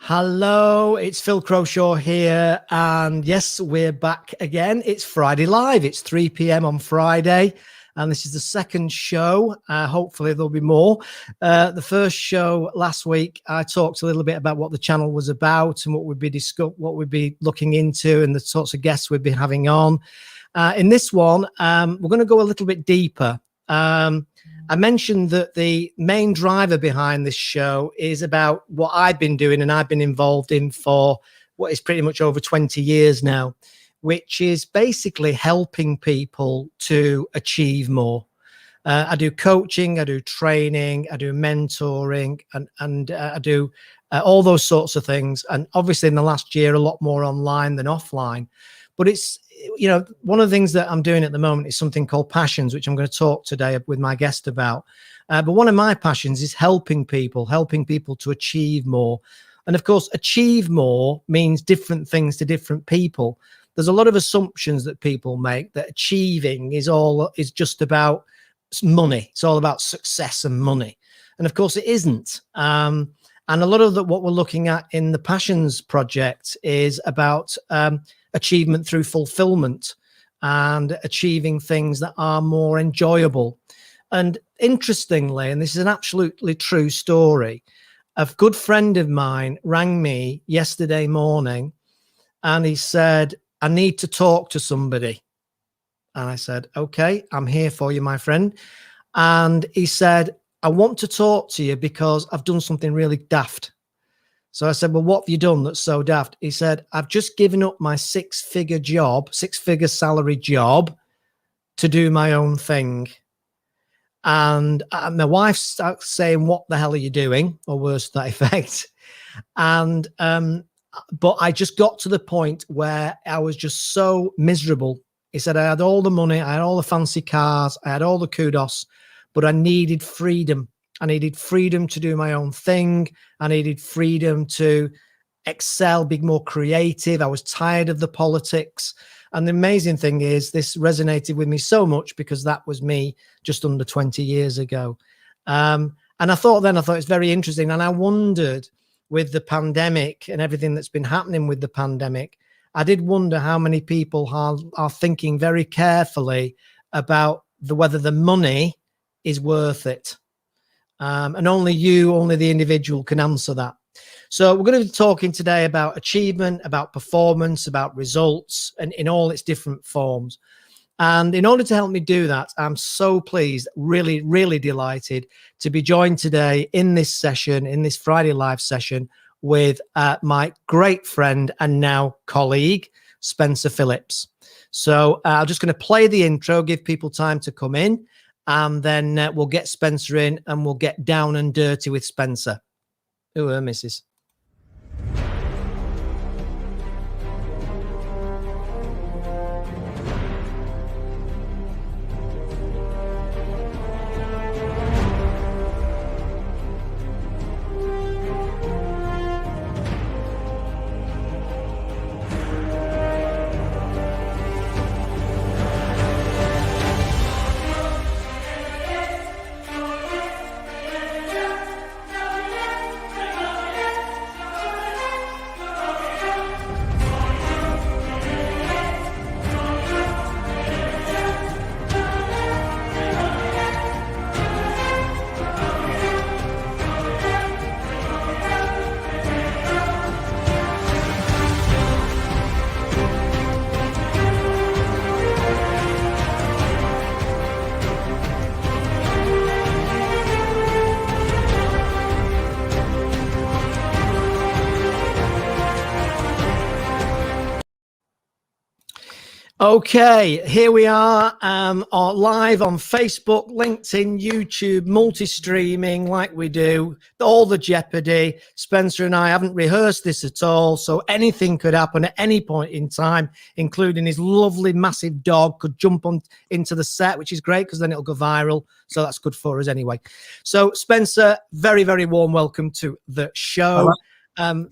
Hello, it's Phil Croshaw here, and yes, we're back again. It's Friday Live. It's 3 p.m. on Friday, and this is the second show. Hopefully there'll be more. The first show last week, I talked a little bit about what the channel was about and what we'd be looking into, and the sorts of guests we'd be having on. In this one, we're going to go a little bit deeper. I mentioned that the main driver behind this show is about what I've been doing and I've been involved in for what is pretty much over 20 years now, which is basically helping people to achieve more. I do coaching, I do training, I do mentoring, and I do all those sorts of things. And obviously in the last year, a lot more online than offline. But it's, you know, one of the things that I'm doing at the moment is something called Passions, which I'm going to talk today with my guest about. But one of my passions is helping people to achieve more. And of course, achieve more means different things to different people. There's a lot of assumptions that people make that achieving is just about money. It's all about success and money. And of course it isn't. And a lot of what we're looking at in the Passions Project is about achievement through fulfillment and achieving things that are more enjoyable. And interestingly, and this is an absolutely true story, a good friend of mine rang me yesterday morning and he said, I need to talk to somebody. And I said, okay, I'm here for you, my friend. And he said, I want to talk to you because I've done something really daft. So I said, well, what have you done that's so daft? He said, I've just given up my six-figure salary job to do my own thing. And my wife starts saying, what the hell are you doing? Or worse to that effect. And, but I just got to the point where I was just so miserable. He said, I had all the money, I had all the fancy cars, I had all the kudos, but I needed freedom. I needed freedom to do my own thing. I needed freedom to excel, be more creative. I was tired of the politics. And the amazing thing is this resonated with me so much because that was me just under 20 years ago. And I thought it's very interesting. And I wondered with the pandemic and everything that's been happening with the pandemic, I did wonder how many people are thinking very carefully about whether the money is worth it. And only the individual can answer that. So we're going to be talking today about achievement, about performance, about results, and in all its different forms. And in order to help me do that, I'm so pleased, really, really delighted to be joined today in this session, in this Friday Live session with my great friend and now colleague, Spencer Phillips. So I'm just going to play the intro, give people time to come in. And then we'll get Spencer in and we'll get down and dirty with Spencer. Ooh, missus. Okay, here we are live on Facebook, LinkedIn, YouTube, multi-streaming like we do, all the jeopardy. Spencer and I haven't rehearsed this at all, so anything could happen at any point in time, including his lovely massive dog could jump on into the set, which is great because then it'll go viral. So that's good for us anyway. So Spencer, very, very warm welcome to the show. I'm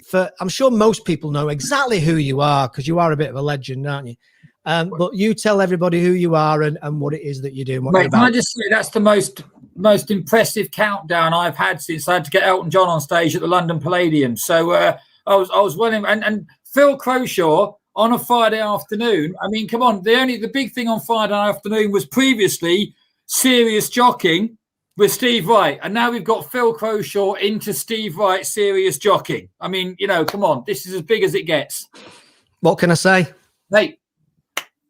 sure most people know exactly who you are because you are a bit of a legend, aren't you? But you tell everybody who you are and what it is that you do. Wait, can I just say that's the most impressive countdown I've had since I had to get Elton John on stage at the London Palladium. So I was running, and Phil Croshaw on a Friday afternoon. I mean, come on, the big thing on Friday afternoon was previously serious jockeying with Steve Wright, and now we've got Phil Croshaw into Steve Wright serious jockeying. I mean, come on, this is as big as it gets. What can I say? Hey,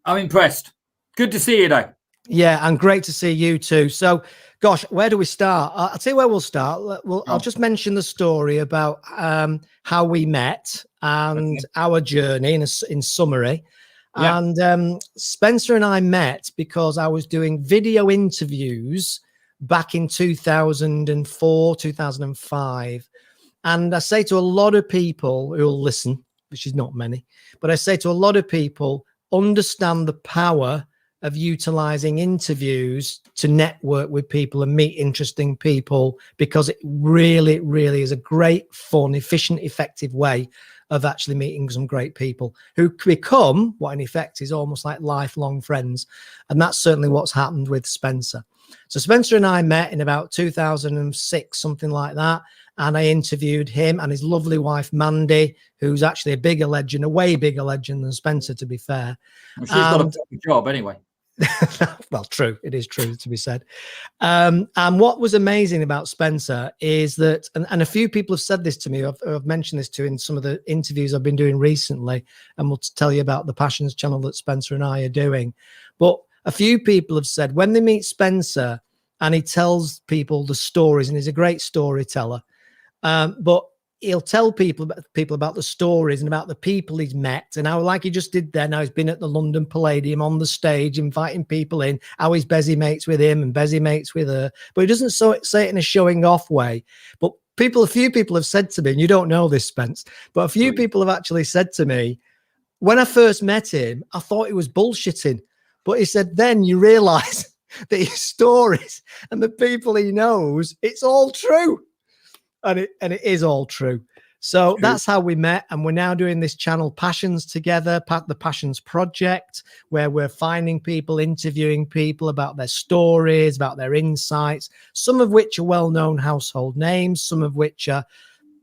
I'm impressed. Good to see you, though. Yeah, and great to see you too. So, gosh, where do we start? I'll tell you where we'll start. I'll just mention the story about how we met and our journey in summary. Yeah. And Spencer and I met because I was doing video interviews back in 2004, 2005. And I say to a lot of people who will listen, which is not many, but I say to a lot of people, understand the power of utilizing interviews to network with people and meet interesting people, because it really, really is a great, fun, efficient, effective way of actually meeting some great people who become what in effect is almost like lifelong friends. And that's certainly what's happened with Spencer. So Spencer and I met in about 2006, something like that. And I interviewed him and his lovely wife, Mandy, who's actually a bigger legend, a way bigger legend than Spencer, to be fair. Well, she's got a job anyway. Well, true. It is true to be said. And what was amazing about Spencer is that, and a few people have said this to me, I've mentioned this to in some of the interviews I've been doing recently, and we'll tell you about the Passions channel that Spencer and I are doing. But a few people have said when they meet Spencer and he tells people the stories, and he's a great storyteller, but he'll tell people about the stories and about the people he's met, and how, like he just did then, how he's been at the London Palladium on the stage inviting people in, how he's busy mates with him and busy mates with her. But he doesn't say it in a showing off way. But a few people have said to me, and you don't know this, Spence, but a few people have actually said to me, when I first met him, I thought he was bullshitting. But he said, then you realize that his stories and the people he knows, it's all true. And it is all true. So that's how we met. And we're now doing this channel Passions together, the Passions Project, where we're finding people, interviewing people about their stories, about their insights, some of which are well-known household names, some of which are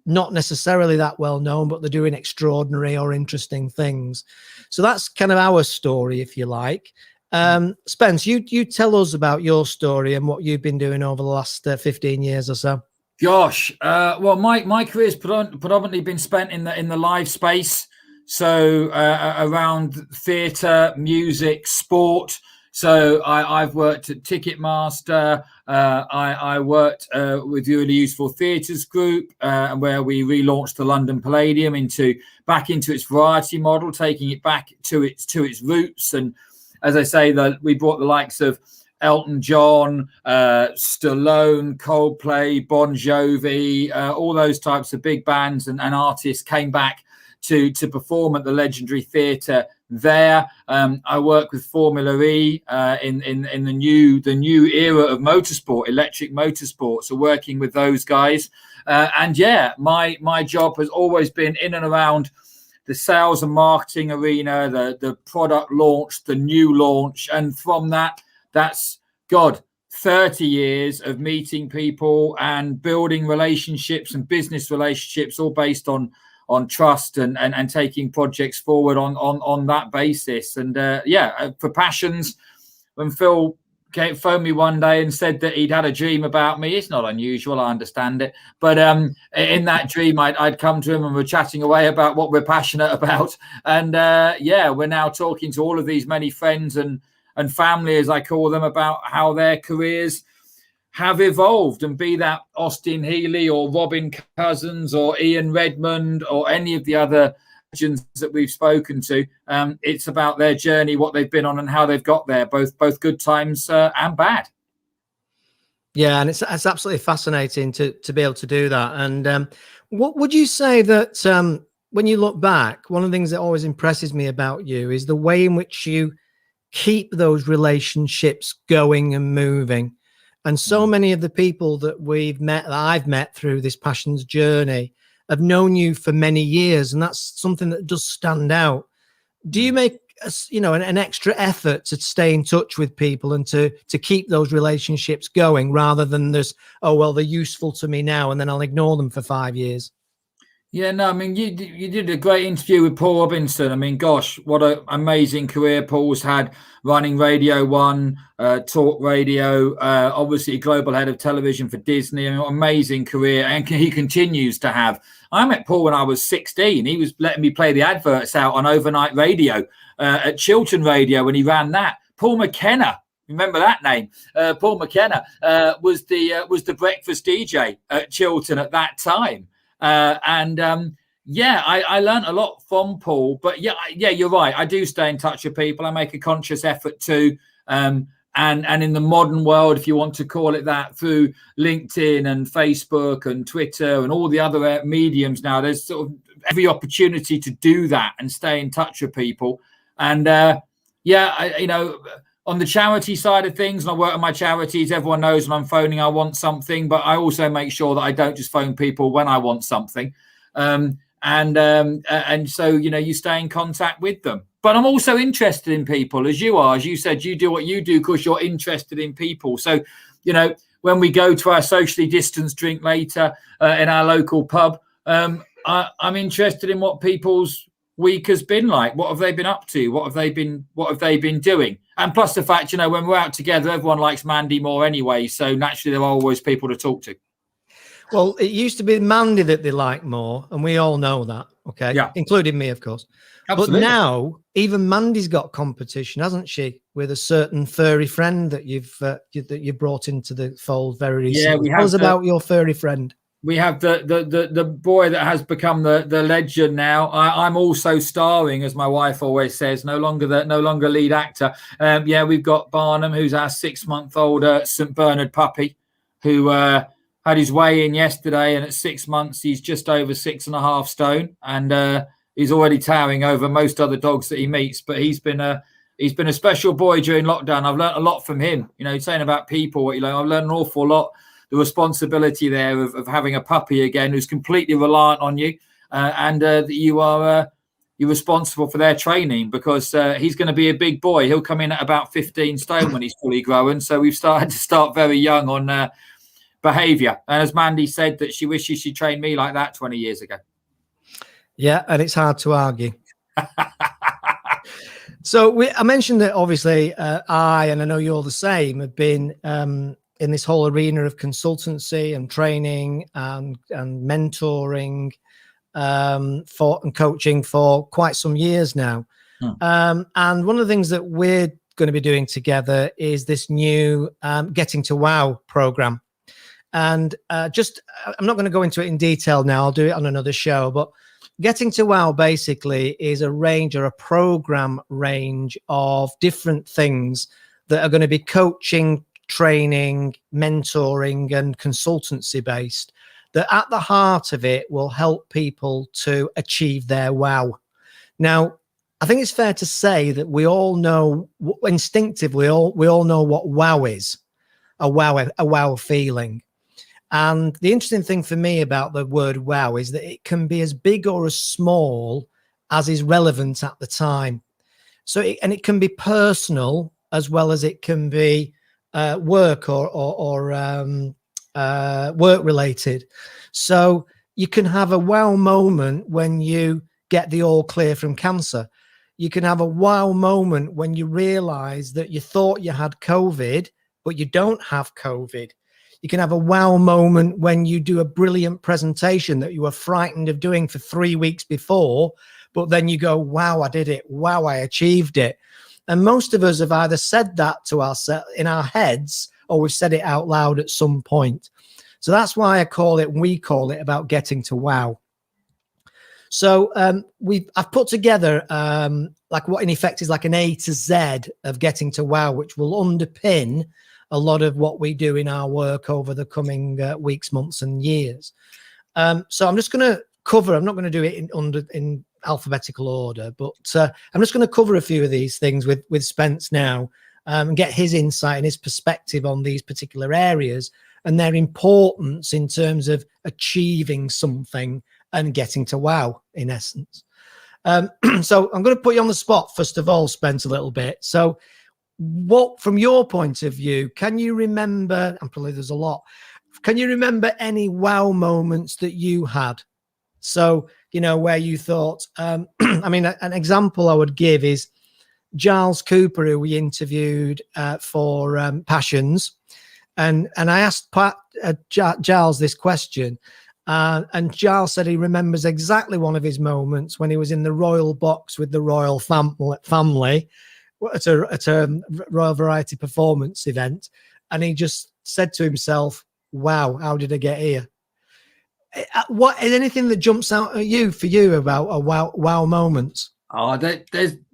not necessarily that well-known, but they're doing extraordinary or interesting things. So that's kind of our story, if you like. Spence, you tell us about your story and what you've been doing over the last 15 years or so. Gosh, well, my career's predominantly been spent in the live space, so around theatre, music, sport. So I've worked at Ticketmaster. I worked with Really Useful Theatres Group, where we relaunched the London Palladium back into its variety model, taking it back to its roots. And as I say, we brought the likes of Elton John, Stallone, Coldplay, Bon Jovi, all those types of big bands and artists came back to perform at the legendary theatre there. I work with Formula E in the new era of motorsport, electric motorsport. So working with those guys, and yeah, my job has always been in and around the sales and marketing arena, the product launch, the new launch, and from that's 30 years of meeting people and building relationships and business relationships, all based on trust and taking projects forward on that basis. And for Passions, when Phil phoned me one day and said that he'd had a dream about me, it's not unusual, I understand it, but in that dream I'd come to him and we're chatting away about what we're passionate about. And we're now talking to all of these many friends and family, as I call them, about how their careers have evolved, and be that Austin Healey or Robin Cousins or Ian Redmond or any of the other legends that we've spoken to. It's about their journey, what they've been on and how they've got there, both good times and bad. Yeah, and it's absolutely fascinating to be able to do that. And what would you say that when you look back, one of the things that always impresses me about you is the way in which you keep those relationships going and moving. And so many of the people that I've met through this Passions journey have known you for many years, and that's something that does stand out. Do you make an extra effort to stay in touch with people and to keep those relationships going, rather than they're useful to me now and then I'll ignore them for 5 years? Yeah, no, I mean, you did a great interview with Paul Robinson. I mean, gosh, what an amazing career Paul's had, running Radio One, talk radio, obviously global head of television for Disney. I mean, amazing career, and he continues to have. I met Paul when I was 16. He was letting me play the adverts out on overnight radio at Chiltern Radio when he ran that. Paul McKenna. Remember that name? Paul McKenna was the breakfast DJ at Chiltern at that time. Yeah, I learned a lot from Paul, but yeah, you're right. I do stay in touch with people. I make a conscious effort to, and in the modern world, if you want to call it that, through LinkedIn and Facebook and Twitter and all the other mediums now, there's sort of every opportunity to do that and stay in touch with people. And on the charity side of things, and I work on my charities, everyone knows when I'm phoning, I want something, but I also make sure that I don't just phone people when I want something. And so, you stay in contact with them. But I'm also interested in people, as you are. As you said, you do what you do because you're interested in people. So, when we go to our socially distanced drink later in our local pub, I'm interested in what people's week has been like. What have they been up to? What have they been doing? And plus the fact, when we're out together, everyone likes Mandy more anyway. So naturally, there are always people to talk to. Well, it used to be Mandy that they like more, and we all know that. Okay, yeah, including me, of course. Absolutely. But now even Mandy's got competition, hasn't she? With a certain furry friend that you've brought into the fold very recently. Yeah, we have. Tell us about your furry friend. We have the boy that has become the legend now. I'm also starring, as my wife always says, no longer lead actor. We've got Barnum, who's our 6-month-old St. Bernard puppy, who had his weigh in yesterday, and at 6 months he's just over 6.5 stone, and he's already towering over most other dogs that he meets. But he's been a special boy during lockdown. I've learned a lot from him. Saying about people, I've learned an awful lot. The responsibility there of having a puppy again who's completely reliant on you, and that you're responsible for their training, because he's going to be a big boy. He'll come in at about 15 stone when he's fully grown. So we've started to start very young on behavior. And as Mandy said, that she wishes she trained me like that 20 years ago. Yeah, and it's hard to argue. So I mentioned that obviously and I know you're the same, have been in this whole arena of consultancy and training and mentoring and coaching for quite some years now. And one of the things that we're going to be doing together is this new Getting to Wow program. And I'm not going to go into it in detail now. I'll do it on another show. But Getting to Wow basically is a program range of different things that are going to be coaching, training, mentoring, and consultancy based, that at the heart of it will help people to achieve their wow. Now, I think it's fair to say that we all know instinctively, we all know what wow is, a wow feeling. And the interesting thing for me about the word wow is that it can be as big or as small as is relevant at the time. So it can be personal as well as it can be work or work related. So you can have a wow moment when you get the all clear from cancer. You can have a wow moment when you realize that you thought you had COVID, but you don't have COVID. You can have a wow moment when you do a brilliant presentation that you were frightened of doing for 3 weeks before, but then you go, wow, I did it. Wow, I achieved it. And most of us have either said that to ourselves in our heads, or we've said it out loud at some point. So that's why we call it about getting to wow. So I've put together like what in effect is like an A to Z of getting to wow, which will underpin a lot of what we do in our work over the coming weeks, months, and years. So I'm just going to cover. I'm not going to do it in alphabetical order, but I'm just going to cover a few of these things with Spence now and get his insight and his perspective on these particular areas and their importance in terms of achieving something and getting to wow, in essence. So I'm going to put you on the spot, first of all, Spence, a little bit. So what, from your point of view, can you remember, and probably there's a lot, can you remember any wow moments that you had So, where you thought, I mean, an example I would give is Giles Cooper, who we interviewed for Passions. And I asked Giles this question, and Giles said he remembers exactly one of his moments when he was in the royal box with the royal family at a Royal Variety Performance event, and he just said to himself, "Wow, how did I get here?" What is anything that jumps out at you for you about a wow moments? Oh, do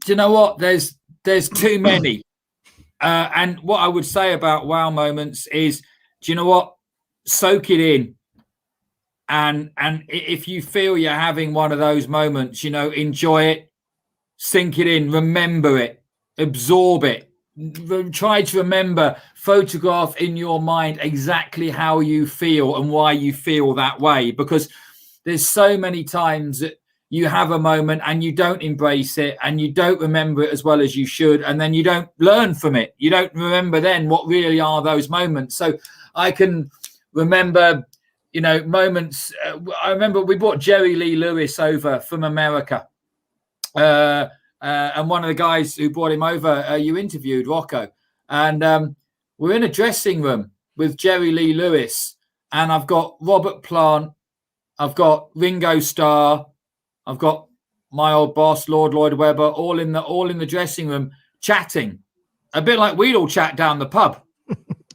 you know what? There's too many. And what I would say about wow moments is, do you know what? Soak it in. And if you feel you're having one of those moments, enjoy it, sink it in, remember it, absorb it. Try to remember, photograph in your mind exactly how you feel and why you feel that way, because there's so many times that you have a moment and you don't embrace it and you don't remember it as well as you should, and then you don't learn from it. You don't remember then what really are those moments. So I can remember, moments. I remember we brought Jerry Lee Lewis over from America. And one of the guys who brought him over, you interviewed, Rocco. And we're in a dressing room with Jerry Lee Lewis. And I've got Robert Plant. I've got Ringo Starr. I've got my old boss, Lord Lloyd Webber, all in the dressing room chatting, a bit like we'd all chat down the pub.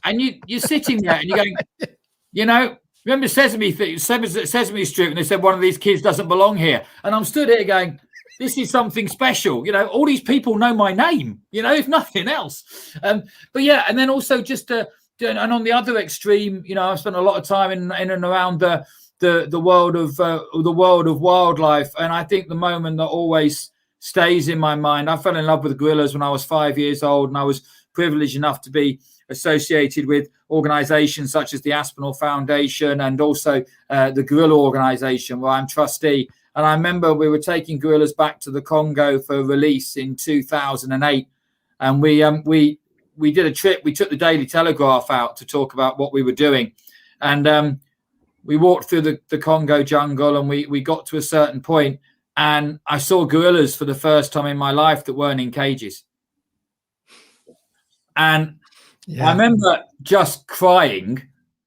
And you're sitting there and you're going, remember Sesame Street, and they said one of these kids doesn't belong here. And I'm stood here going, this is something special. All these people know my name, if nothing else. But yeah, and then also and on the other extreme, I've spent a lot of time in and around the world of wildlife, and I think the moment that always stays in my mind, I fell in love with gorillas when I was 5 years old, and I was privileged enough to be associated with organizations such as the Aspinall Foundation and also the Gorilla Organization, where I'm trustee. And I remember we were taking gorillas back to the Congo for release in 2008, and we did a trip. We took the Daily Telegraph out to talk about what we were doing, and we walked through the Congo jungle, and we got to a certain point, and I saw gorillas for the first time in my life that weren't in cages. And I remember just crying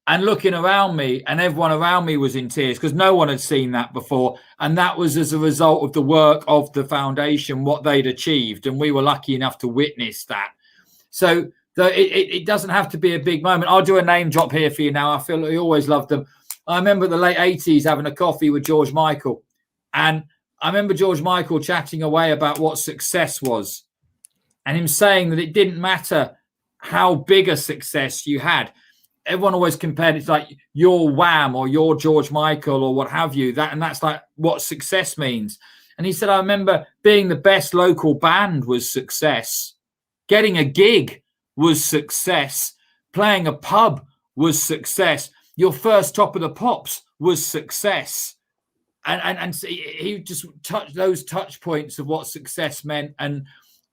and looking around me, and everyone around me was in tears because no one had seen that before. And that was as a result of the work of the foundation, what they'd achieved. And we were lucky enough to witness that. So it doesn't have to be a big moment. I'll do a name drop here for you now. I feel I always loved them. I remember the late 80s having a coffee with George Michael. And I remember George Michael chatting away about what success was, and him saying that it didn't matter how big a success you had. Everyone always compared it to like your Wham or your George Michael or what have you. That's like what success means. And he said, I remember being the best local band was success. Getting a gig was success. Playing a pub was success. Your first Top of the Pops was success. And he just touched those touch points of what success meant. And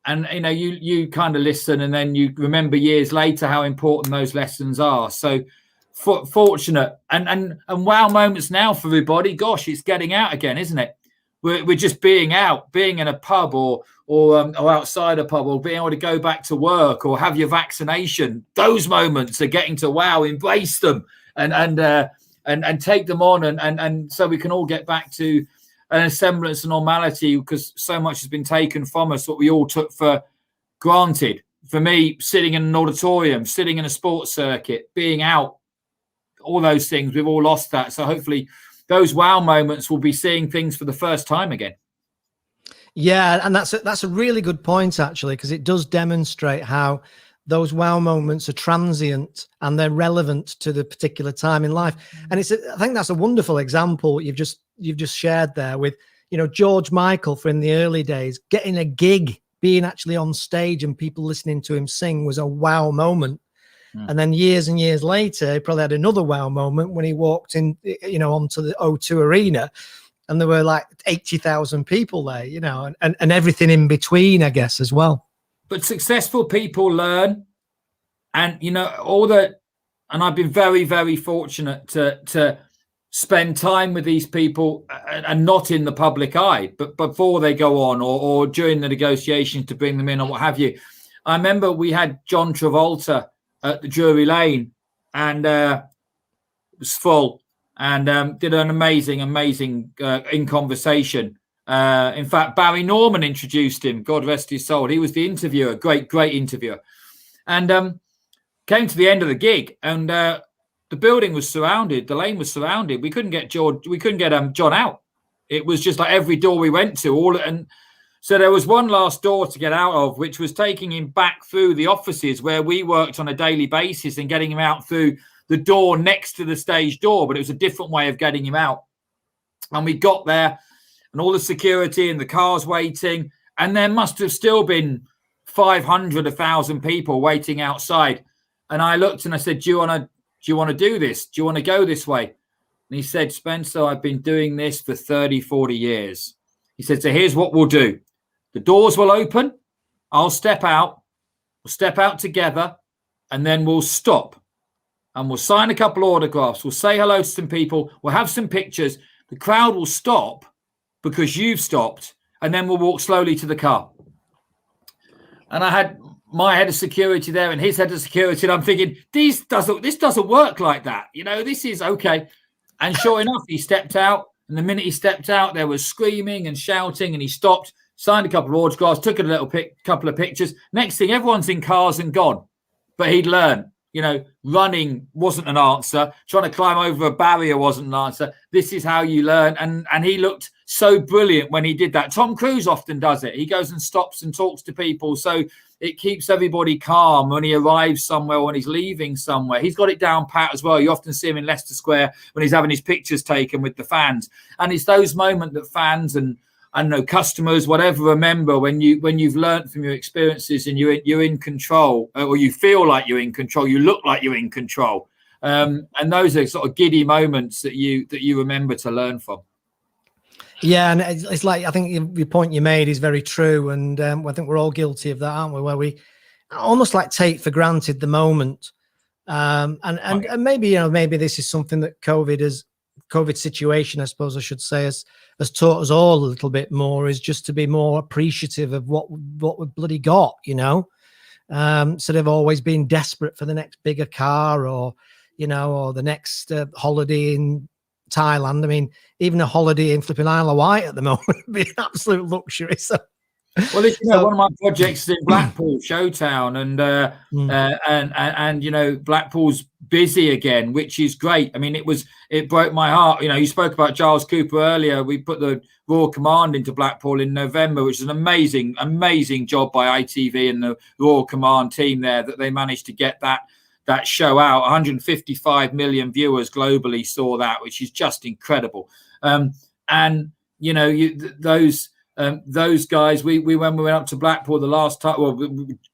you kind of listen, and then you remember years later how important those lessons are. So fortunate and wow moments now for everybody. Gosh, it's getting out again, isn't it? We're just being out, being in a pub or outside a pub, or being able to go back to work or have your vaccination. Those moments are getting to wow, embrace them and take them on, and so we can all get back to a semblance of normality, because so much has been taken from us, what we all took for granted. For me, sitting in an auditorium, sitting in a sports circuit, being out, all those things, we've all lost that. So hopefully those wow moments will be seeing things for the first time again. Yeah, and that's a really good point, actually, because it does demonstrate how those wow moments are transient and they're relevant to the particular time in life. And I think that's a wonderful example you've just shared there with, George Michael, for in the early days, getting a gig, being actually on stage and people listening to him sing was a wow moment. And then years and years later, he probably had another wow moment when he walked in, onto the O2 Arena, and there were like 80,000 people there, and everything in between, I guess, as well. But successful people learn, and and I've been very, very fortunate to spend time with these people and not in the public eye, but before they go on or during the negotiations to bring them in or what have you. I remember we had John Travolta at the Drury Lane, and it was full, and did an amazing in conversation. In fact, Barry Norman introduced him, God rest his soul. He was the interviewer, great interviewer. And came to the end of the gig, and the building was surrounded, the lane was surrounded. We couldn't get John out. It was just like every door we went to, and so there was one last door to get out of, which was taking him back through the offices where we worked on a daily basis and getting him out through the door next to the stage door, but it was a different way of getting him out. And we got there, and all the security and the cars waiting, and there must have still been 500, 1,000 people waiting outside. And I looked and I said, do you want to do this? Do you want to go this way? And he said, Spencer, I've been doing this for 30, 40 years. He said, so here's what we'll do. The doors will open. I'll step out. We'll step out together, and then we'll stop. And we'll sign a couple of autographs. We'll say hello to some people. We'll have some pictures. The crowd will stop because you've stopped, and then we'll walk slowly to the car. And I had my head of security there and his head of security, and I'm thinking, this doesn't work like that. This is okay. And sure enough, he stepped out, and the minute he stepped out, there was screaming and shouting, and he stopped, signed a couple of autographs, took a couple of pictures. Next thing, everyone's in cars and gone. But he'd learned, running wasn't an answer. Trying to climb over a barrier wasn't an answer. This is how you learn. And he looked so brilliant when he did that. Tom Cruise often does it. He goes and stops and talks to people. So it keeps everybody calm when he arrives somewhere, when he's leaving somewhere. He's got it down pat as well. You often see him in Leicester Square when he's having his pictures taken with the fans. And it's those moments that fans and customers, whatever, remember when you've learned from your experiences and you're in control, or you feel like you're in control, you look like you're in control. And those are sort of giddy moments that you remember to learn from. Yeah, and it's like, I think the point you made is very true, and I think we're all guilty of that, aren't we? Where we almost like take for granted the moment, and maybe this is something that COVID situation, I suppose I should say, has taught us all a little bit more, is just to be more appreciative of what we've bloody got, instead of always being desperate for the next bigger car or the next holiday in Thailand. I mean, even a holiday in flipping Isle of Wight at the moment would be an absolute luxury. So, well, one of my projects is in Blackpool, Showtown, and Blackpool's busy again, which is great. I mean, it broke my heart. You spoke about Giles Cooper earlier. We put the Royal Command into Blackpool in November, which is an amazing job by ITV and the Royal Command team there, that they managed to get that show out. 155 million viewers globally saw that, which is just incredible. Those guys, when we went up to Blackpool the last time,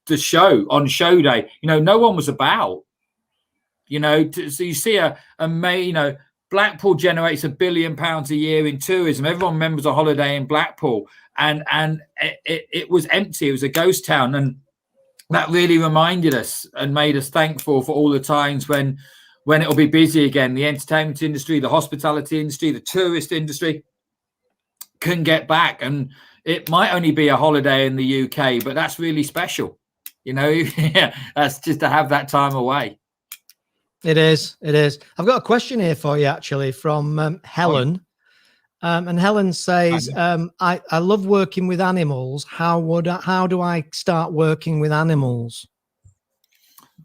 the show on show day, no one was about, so you see Blackpool generates £1 billion a year in tourism. Everyone remembers a holiday in Blackpool, and it was empty. It was a ghost town. And that really reminded us and made us thankful for all the times when it'll be busy again. The entertainment industry, the hospitality industry, the tourist industry can get back. And it might only be a holiday in the UK, but that's really special. That's just to have that time away. It is. I've got a question here for you, actually, from Helen. And Helen says, I love working with animals. How do I start working with animals?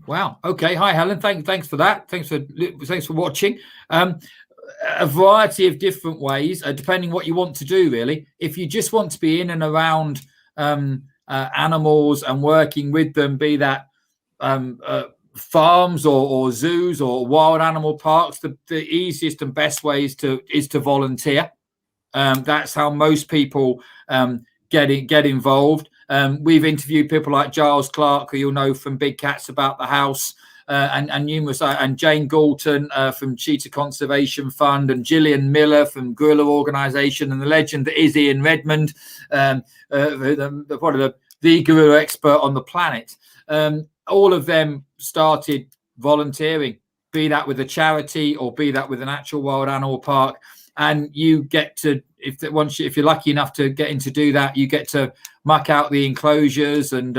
Wow. Okay. Hi, Helen. Thanks for that. Thanks for watching. A variety of different ways, depending what you want to do, really. If you just want to be in and around animals and working with them, be that farms or zoos or wild animal parks, the easiest and best way is to volunteer. That's how most people get involved. We've interviewed people like Giles Clark, who you'll know from Big Cats About the House, and numerous, and Jane Galton from Cheetah Conservation Fund, and Gillian Miller from Gorilla Organisation, and the legend that is Ian Redmond, probably the gorilla expert on the planet. All of them started volunteering be that with a charity or be that with an actual wild animal park. And you get to, if you're lucky enough to get in to do that, you get to muck out the enclosures, and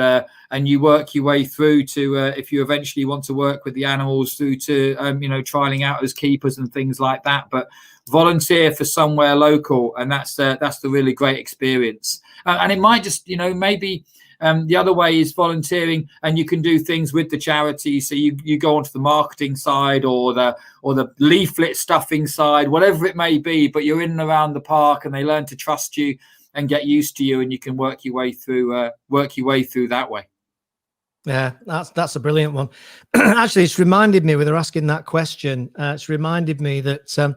you work your way through to, if you eventually want to work with the animals, through to trialing out as keepers and things like that. But volunteer for somewhere local, and that's the really great experience. And it might just, maybe the other way is volunteering, and you can do things with the charity. So you go onto the marketing side or the leaflet stuffing side, whatever it may be, but you're in and around the park, and they learn to trust you and get used to you, and you can work your way through that way. Yeah, that's a brilliant one. Actually, it's reminded me, with her asking that question, it's reminded me that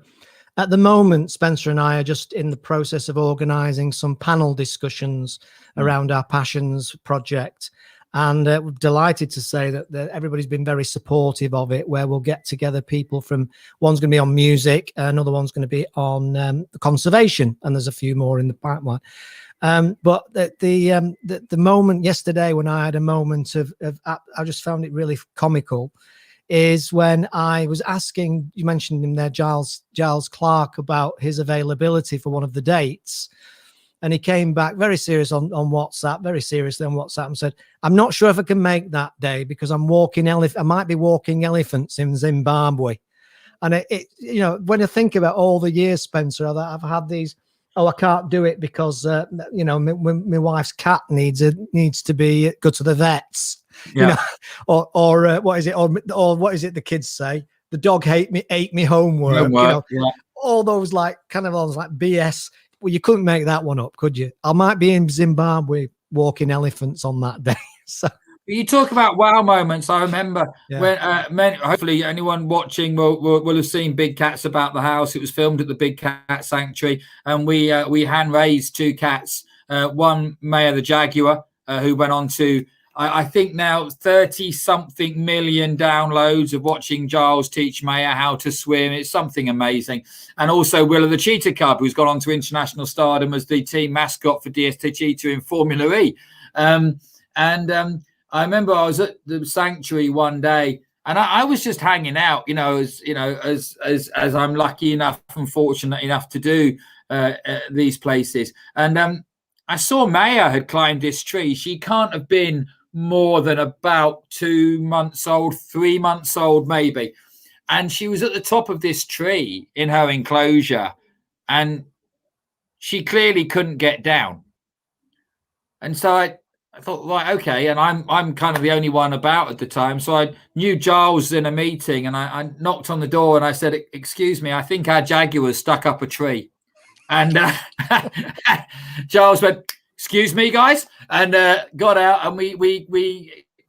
at the moment, Spencer and I are just in the process of organising some panel discussions around our Passions project. And we're delighted to say that everybody's been very supportive of it, where we'll get together people from, one's going to be on music, another one's going to be on conservation, and there's a few more in the pipeline. But the moment yesterday when I had a moment of I just found it really comical, is when I was asking, you mentioned him there, Giles Clark, about his availability for one of the dates. And he came back very serious on WhatsApp, very seriously on WhatsApp, and said, "I'm not sure if I can make that day because I might be walking elephants in Zimbabwe." And when I think about all the years, Spencer, that I've had these, I can't do it because my wife's cat needs to go to the vets. Yeah. Or what is it? Or what is it the kids say? The dog ate me homework. Yeah. All those like BS. Well, you couldn't make that one up, could you? I might be in Zimbabwe walking elephants on that day. So you talk about wow moments. I remember when hopefully anyone watching will have seen Big Cats About the House. It was filmed at the Big Cat Sanctuary, and we hand raised 2 cats. One, Maya the Jaguar, who went on to, I think now 30-something million downloads of watching Giles teach Maya how to swim. It's something amazing. And also Willow the Cheetah Cub, who's gone on to international stardom as the team mascot for DST Cheetah in Formula E. I remember I was at the sanctuary one day, and I was just hanging out, as I'm lucky enough and fortunate enough to do these places. And I saw Maya had climbed this tree. She can't have been more than about 2 months old, 3 months old, maybe. And she was at the top of this tree in her enclosure, and she clearly couldn't get down. And so I thought, right, okay. And I'm kind of the only one about at the time. So I knew Giles was in a meeting, and I knocked on the door and I said, "Excuse me, I think our Jaguar's stuck up a tree." And Giles went, "Excuse me, guys," and got out, and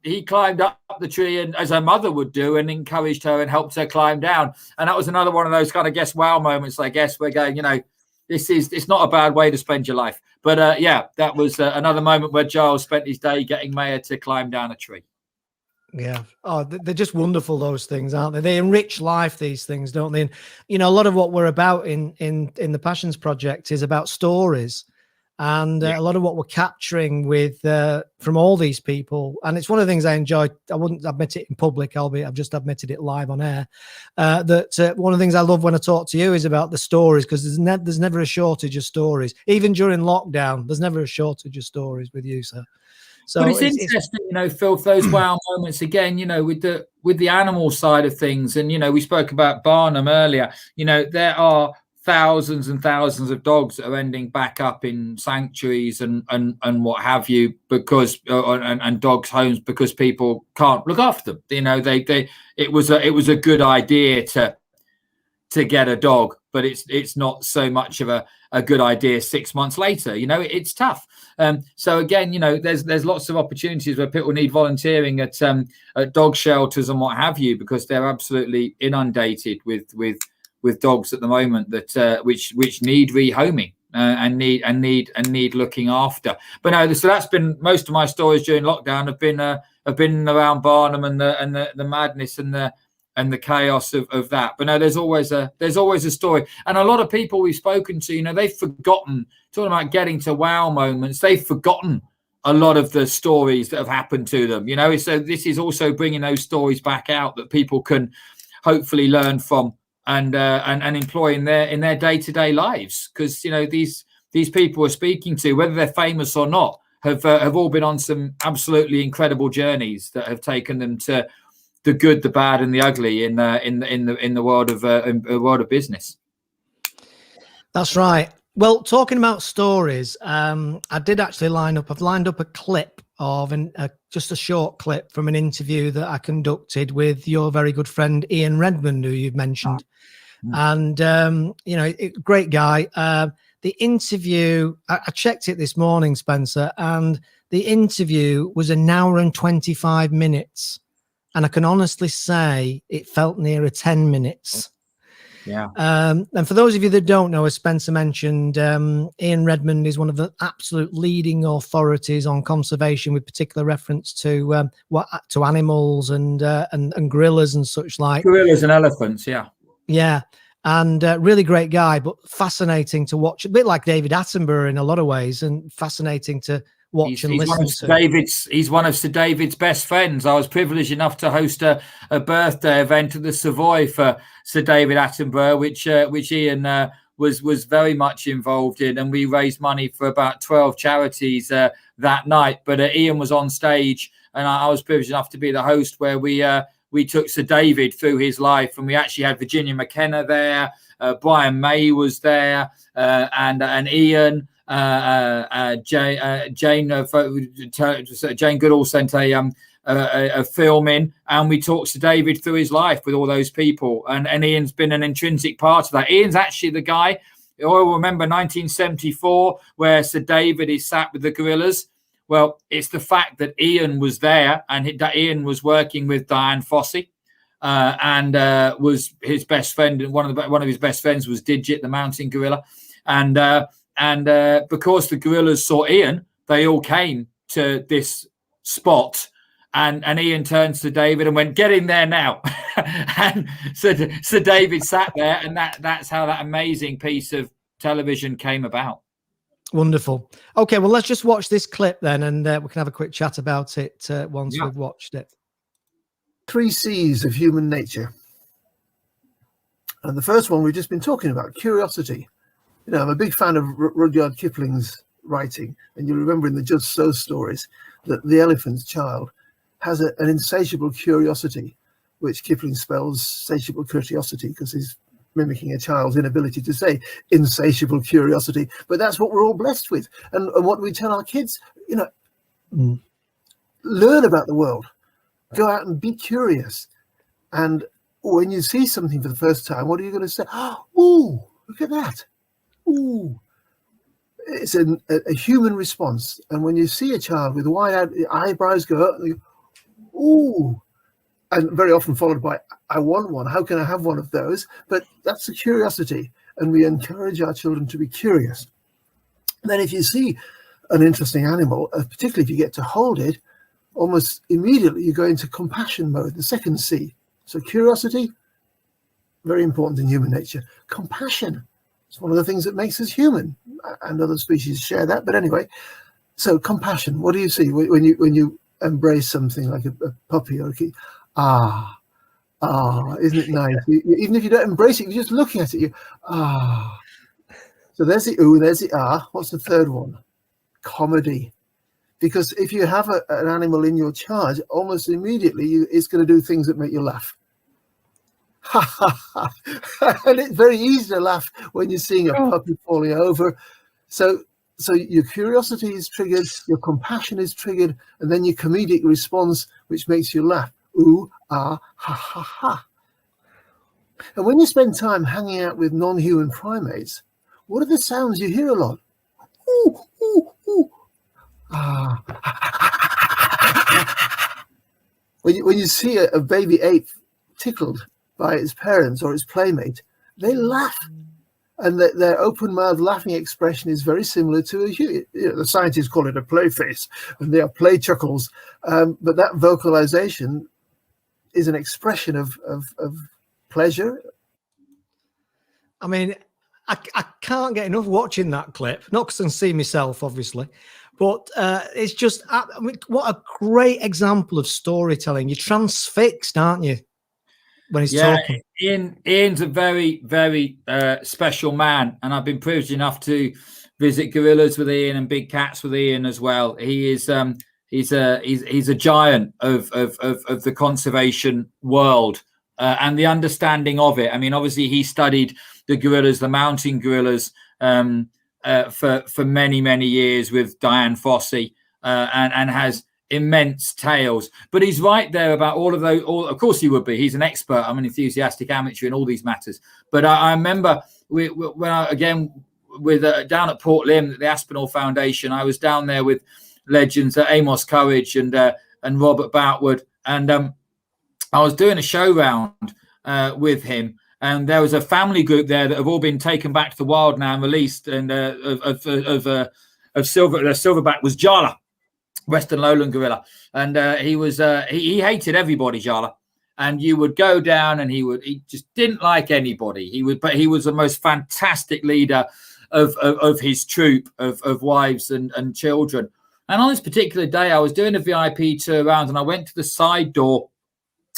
he climbed up the tree, and as her mother would do, and encouraged her and helped her climb down. And that was another one of those kind of wow moments, I guess. We're going, it's not a bad way to spend your life. But that was another moment where Giles spent his day getting Maya to climb down a tree. Yeah. Oh, they're just wonderful, those things, aren't they? They enrich life, these things, don't they? And, a lot of what we're about in the Passions Project is about stories. And a lot of what we're capturing with from all these people, and it's one of the things I enjoy. I wouldn't admit it in public, albeit I've just admitted it live on air. That one of the things I love when I talk to you is about the stories, because there's never a shortage of stories. Even during lockdown, there's never a shortage of stories with you, sir. So but it's interesting, Phil, those wow moments again, with the animal side of things, and we spoke about Barnum earlier. There are thousands and thousands of dogs that are ending back up in sanctuaries and what have you, because and dogs' homes, because people can't look after them. It was a good idea to get a dog, but it's not so much of a good idea 6 months later. It's tough. So again, there's lots of opportunities where people need volunteering at dog shelters and what have you, because they're absolutely inundated with dogs at the moment that which need rehoming and need looking after. But no, so that's been most of my stories during lockdown have been around Barnum and the madness and the chaos of that. But no, there's always a story. And a lot of people we've spoken to, they've forgotten, talking about getting to wow moments, they've forgotten a lot of the stories that have happened to them. So this is also bringing those stories back out, that people can hopefully learn from and employ in their day-to-day lives. Because these people we're speaking to, whether they're famous or not, have all been on some absolutely incredible journeys that have taken them to the good, the bad, and the ugly in the world of business. That's right. Well, talking about stories, I did actually I've lined up a clip of just a short clip from an interview that I conducted with your very good friend Ian Redmond, who you've mentioned. And great guy. The interview, I checked it this morning, Spencer, and the interview was 1 hour and 25 minutes. And I can honestly say it felt nearer 10 minutes. Yeah. And for those of you that don't know, as Spencer mentioned, Ian Redmond is one of the absolute leading authorities on conservation, with particular reference to animals and gorillas and such like. Gorillas and elephants, yeah. Yeah. And really great guy, but fascinating to watch. A bit like David Attenborough in a lot of ways, and fascinating to watch and listen to. He's one of Sir David's best friends. I was privileged enough to host a birthday event at the Savoy for Sir David Attenborough, which Ian was very much involved in, and we raised money for about 12 charities that night. But Ian was on stage, and I was privileged enough to be the host, where we took Sir David through his life, and we actually had Virginia McKenna there, Brian May was there, and Ian. Jane Goodall sent a film in, and we talked to David through his life with all those people, and Ian's been an intrinsic part of that. Ian's actually the guy. I remember 1974, where Sir David is sat with the gorillas. Well, it's the fact that Ian was there, and Ian was working with Diane Fossey, and was his best friend. And one of his best friends was Digit, the mountain gorilla, and because the gorillas saw Ian, they all came to this spot, and Ian turns to David and went, "Get in there now." And so David sat there, and that's how that amazing piece of television came about. Wonderful. Okay, well, let's just watch this clip then, and we can have a quick chat about it once we've watched it. 3 C's of human nature. And the first one we've just been talking about, curiosity. I'm a big fan of Rudyard Kipling's writing, and you'll remember in the Just So stories that the elephant's child has an insatiable curiosity, which Kipling spells satiable curiosity, because he's mimicking a child's inability to say insatiable curiosity. But that's what we're all blessed with. And what we tell our kids, learn about the world, go out and be curious. And when you see something for the first time, what are you going to say? "Ooh, look at that. Ooh." It's a human response. And when you see a child with wide eyebrows go up, and go, "Ooh," and very often followed by, "I want one. How can I have one of those?" But that's a curiosity, and we encourage our children to be curious. And then if you see an interesting animal, particularly if you get to hold it, almost immediately you go into compassion mode, the second C. So curiosity, very important in human nature. Compassion, it's one of the things that makes us human, and other species share that. But anyway, so compassion. What do you see when you embrace something like a puppy or a kid? Isn't it nice? Even if you don't embrace it, you're just looking at it. So there's the ooh, there's the ah. What's the third one? Comedy. Because if you have an animal in your charge, almost immediately it's going to do things that make you laugh. And it's very easy to laugh when you're seeing a puppy falling over. So your curiosity is triggered, your compassion is triggered, and then your comedic response, which makes you laugh. Ooh, ah, ha, ha, ha. And when you spend time hanging out with non-human primates, what are the sounds you hear a lot? Ooh, ooh, ooh. Ah. When you see a baby ape tickled by its parents or its playmate, they laugh. And their open-mouthed laughing expression is very similar to a human. The scientists call it a play face, and they are play chuckles. But that vocalization is an expression of pleasure. I mean, I can't get enough watching that clip, not because I can see myself, obviously, but it's just, what a great example of storytelling. You're transfixed, aren't you? when he's talking. Ian's a very, very special man, and I've been privileged enough to visit gorillas with Ian and big cats with Ian as well. He is he's a giant of the conservation world and the understanding of it. I mean, obviously he studied the gorillas, the mountain gorillas, for many years with Diane Fossey, and has immense tales. But he's right there about all of those. Of course he would be. He's an expert. I'm an enthusiastic amateur in all these matters. But I remember when I, again, with down at Port Lympne at the Aspinall Foundation, I was down there with legends Amos Courage and Robert Boutwood, and I was doing a show round with him, and there was a family group there that have all been taken back to the wild now and released, and of silverback was Jala, Western Lowland gorilla, and he hated everybody, Jala. And you would go down, and he just didn't like anybody. But he was the most fantastic leader of his troop of wives and children. And on this particular day, I was doing a VIP tour around, and I went to the side door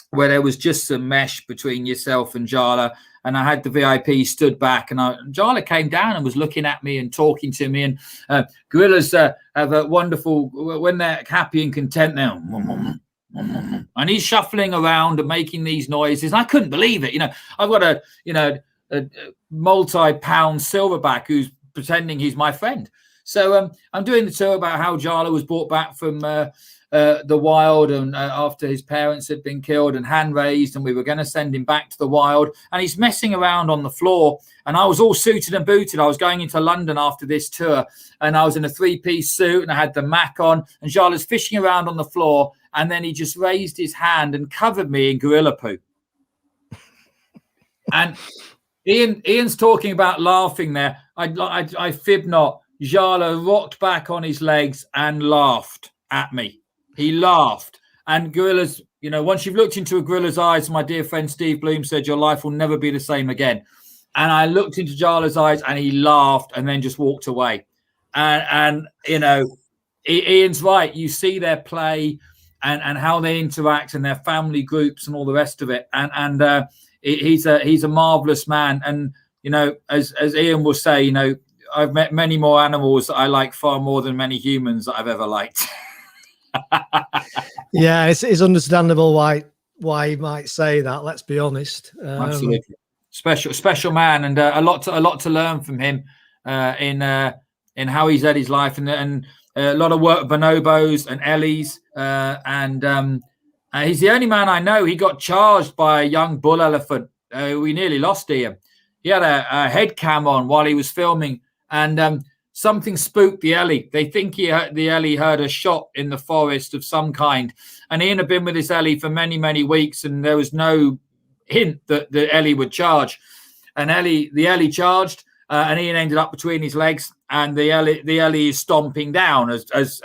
where there was just some mesh between yourself and Jala, and I had the VIP stood back, and Jala came down and was looking at me and talking to me. And gorillas have a wonderful, when they're happy and content, they're and he's shuffling around and making these noises. I couldn't believe it. I've got a multi-pound silverback who's pretending he's my friend. So I'm doing the tour about how Jala was brought back from the wild, and after his parents had been killed and hand raised, and we were going to send him back to the wild, and he's messing around on the floor, and I was all suited and booted. I was going into London after this tour, and I was in a 3-piece suit, and I had the Mac on, and Jala's fishing around on the floor, and then he just raised his hand and covered me in gorilla poo. And Ian's talking about laughing there. I fib not. Jala rocked back on his legs and laughed at me. He laughed. And gorillas, once you've looked into a gorilla's eyes, my dear friend Steve Bloom said, your life will never be the same again. And I looked into Jala's eyes, and he laughed and then just walked away. And Ian's right. You see their play and how they interact and their family groups and all the rest of it. And he's a marvelous man. And, as Ian will say, I've met many more animals that I like far more than many humans that I've ever liked. Yeah, it's understandable why he might say that. Let's be honest. Absolutely, special man, and a lot to learn from him in how he's led his life, and a lot of work with bonobos and ellies, and he's the only man I know. He got charged by a young bull elephant. We nearly lost Ian. He had a head cam on while he was filming, and something spooked the ellie. They think the ellie heard a shot in the forest of some kind. And Ian had been with this ellie for many weeks, and there was no hint that the ellie would charge. And the ellie charged, and Ian ended up between his legs, and the ellie is stomping down as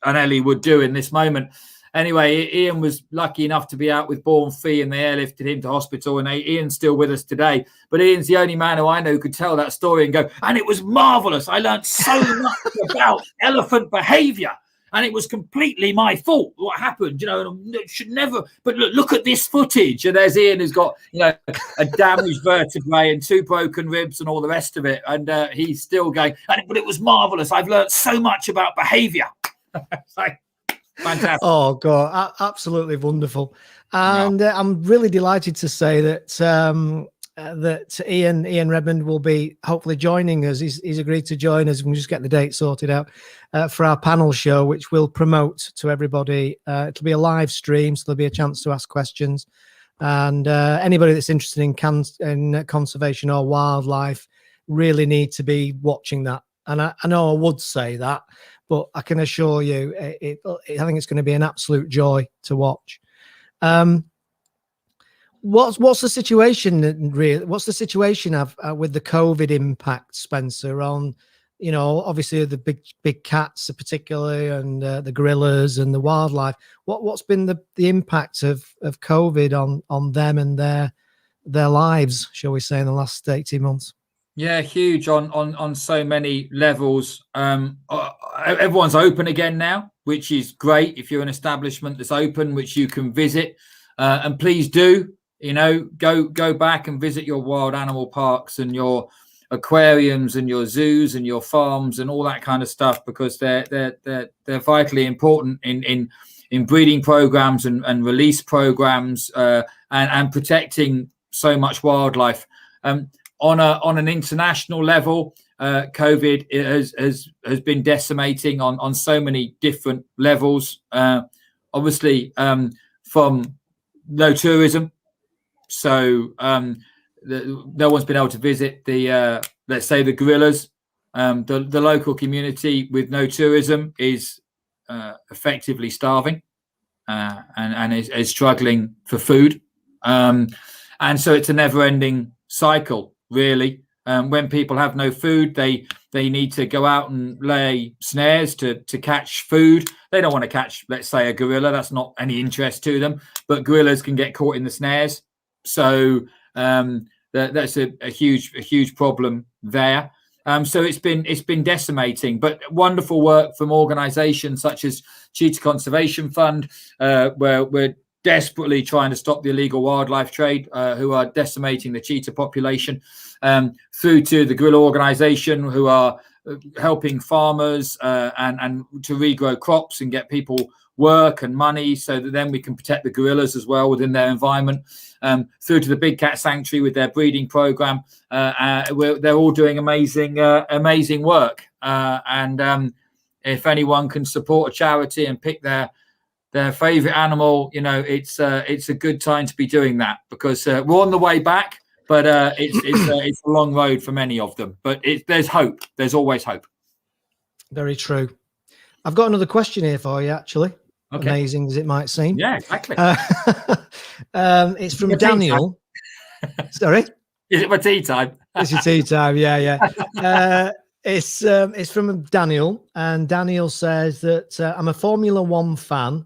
an ellie would do in this moment. Anyway, Ian was lucky enough to be out with Born Free, and they airlifted him to hospital, and Ian's still with us today. But Ian's the only man who I know who could tell that story and go, and it was marvellous. I learned so much about elephant behaviour, and it was completely my fault what happened. It should never. But look at this footage. And there's Ian who's got, a damaged vertebrae and 2 broken ribs and all the rest of it. And he's still going, but it was marvellous. I've learned so much about behaviour. It's like, fantastic. Oh God, absolutely wonderful. And I'm really delighted to say that that Ian Redmond will be hopefully joining us. He's agreed to join us. We'll just get the date sorted out for our panel show, which we'll promote to everybody. It'll be a live stream, so there'll be a chance to ask questions. And anybody that's interested in conservation or wildlife really need to be watching that. And I know I would say that, but I can assure you, I think it's going to be an absolute joy to watch. What's the situation really? What's the situation with the COVID impact, Spencer, on obviously the big cats particularly, and the gorillas and the wildlife? What's been the impact of COVID on them and their lives, shall we say, in the last 18 months? Yeah, huge on so many levels. Everyone's open again now, which is great. If you're an establishment that's open, which you can visit, and please do. go back and visit your wild animal parks and your aquariums and your zoos and your farms and all that kind of stuff, because they're vitally important in breeding programs and release programs and protecting so much wildlife. On an international level, COVID has been decimating on so many different levels. Obviously, from no tourism, so no one's been able to visit the let's say the gorillas. The local community with no tourism is effectively starving and is struggling for food, and so it's a never-ending cycle, really. When people have no food, they need to go out and lay snares to catch food. They don't want to catch, let's say, a gorilla. That's not any interest to them, but gorillas can get caught in the snares. So that's a huge problem there. So it's been decimating, but wonderful work from organisations such as Cheetah Conservation Fund, where we're desperately trying to stop the illegal wildlife trade, who are decimating the cheetah population, through to the gorilla organisation, who are helping farmers and to regrow crops and get people work and money, so that then we can protect the gorillas as well within their environment, through to the Big Cat Sanctuary with their breeding program. They're all doing amazing work, and if anyone can support a charity and pick their favorite animal, it's a good time to be doing that, because we're on the way back, but it's a long road for many of them, but there's hope. There's always hope. Very true. I've got another question here for you, actually. Okay. Amazing as it might seem. Yeah, exactly. It's from Daniel. Sorry? Is it my tea time? It's your tea time, yeah. It's from Daniel, and Daniel says that I'm a Formula One fan.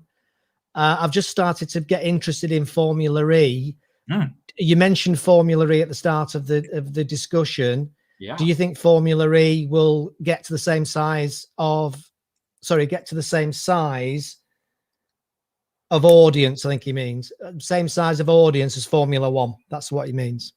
I've just started to get interested in Formula E. You mentioned Formula E at the start of the discussion. Yeah. Do you think Formula E will get to the same size of audience? I think he means same size of audience as Formula One. That's what he means.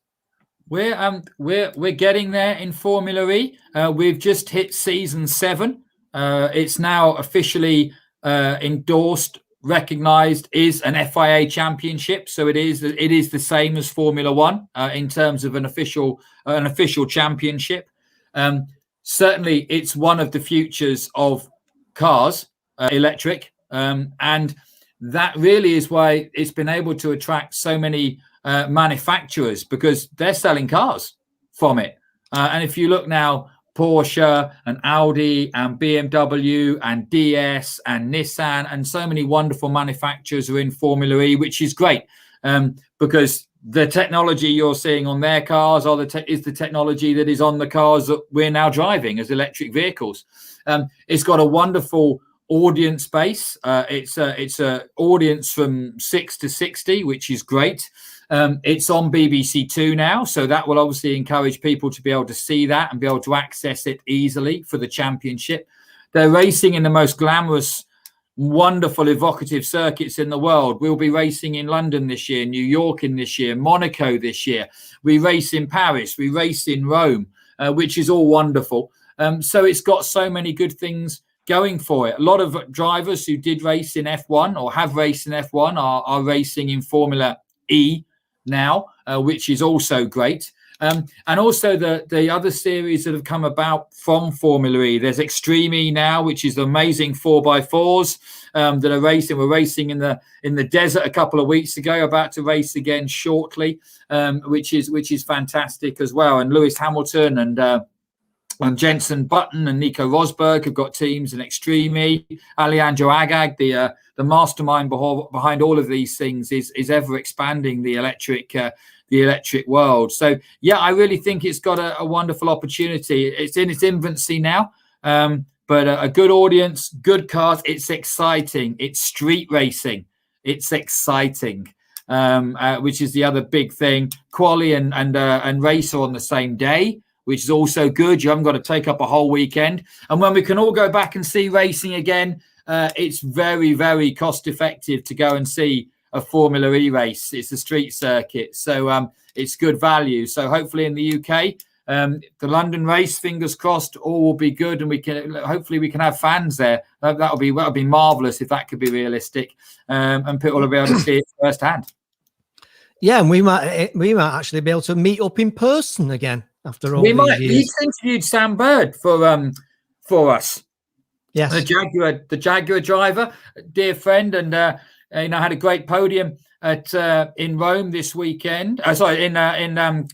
We're getting there in Formula E. We've just hit season 7. It's now officially endorsed, recognized, is an FIA championship. So it is the same as Formula One in terms of an official championship. Certainly, it's one of the futures of cars, electric, and that really is why it's been able to attract so many manufacturers, because they're selling cars from it. And if you look now, Porsche and Audi and BMW and DS and Nissan and so many wonderful manufacturers are in Formula E, which is great, because the technology you're seeing on their cars is the technology that is on the cars that we're now driving as electric vehicles. It's got a wonderful audience base. It's a audience from 6 to 60, which is great. It's on BBC Two now, so that will obviously encourage people to be able to see that and be able to access it easily for the championship. They're racing in the most glamorous, wonderful, evocative circuits in the world. We'll be racing in London this year, New York in this year, Monaco this year. We race in Paris, we race in Rome, which is all wonderful. So it's got so many good things going for it. A lot of drivers who did race in F1 or have raced in F1 are racing in Formula E now, which is also great. And also the other series that have come about from Formula E. There's Extreme E now, which is the amazing 4x4s that are racing. We're racing in the desert a couple of weeks ago, about to race again shortly, which is fantastic as well. And Lewis Hamilton and Jenson Button and Nico Rosberg have got teams in Extreme E. Alejandro Agag, the mastermind behind all of these things, is ever expanding the electric world. So yeah, I really think it's got a wonderful opportunity. It's in its infancy now, but a good audience, good cars. It's exciting. It's street racing. It's exciting, which is the other big thing. Quali and race are on the same day, which is also good. You haven't got to take up a whole weekend. And when we can all go back and see racing again, it's very, very cost effective to go and see a Formula E race. It's a street circuit, so it's good value. So hopefully in the UK, the London race, fingers crossed, all will be good, and we can hopefully have fans there. That'll be marvelous if that could be realistic, and people will be able to see it firsthand. Yeah, and we might actually be able to meet up in person again after all these years. He's interviewed Sam Bird for us. Yes, the Jaguar driver, dear friend, and had a great podium in Rome this weekend. In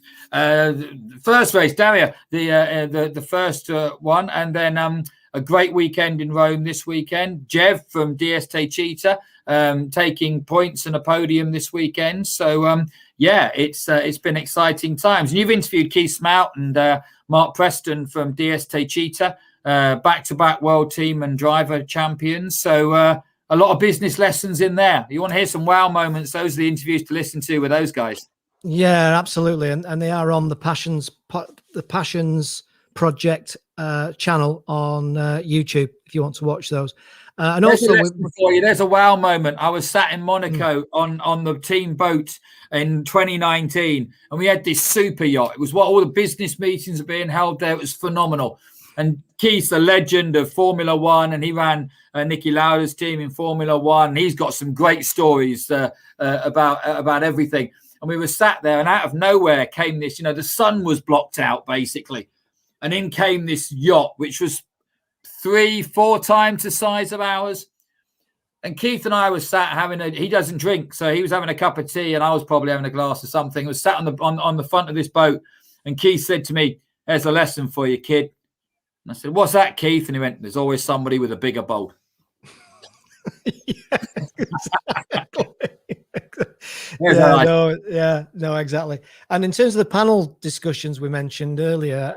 first race, Daria, the first one, and then a great weekend in Rome this weekend. Jev from DS Techita taking points and a podium this weekend. So it's been exciting times. And you've interviewed Keith Smout and Mark Preston from DS Techita, back-to-back world team and driver champions. So a lot of business lessons in there. You want to hear some wow moments? Those are the interviews to listen to with those guys. Yeah, absolutely, and they are on the Passions Project channel on YouTube if you want to watch those. And there's also, there's a wow moment. I was sat in Monaco on the team boat in 2019, and we had this super yacht. It was what all the business meetings are being held there. It was phenomenal. And Keith's a legend of Formula One, and he ran Niki Lauda's team in Formula One. And he's got some great stories about everything. And we were sat there, and out of nowhere came this. The sun was blocked out basically, and in came this yacht, which was 3-4 times the size of ours. And Keith and I was sat he doesn't drink, so he was having a cup of tea, and I was probably having a glass of something. I was sat on the front of this boat, and Keith said to me, "There's a lesson for you, kid." And I said, "What's that, Keith?" And he went, "There's always somebody with a bigger boat." Exactly. And in terms of the panel discussions we mentioned earlier,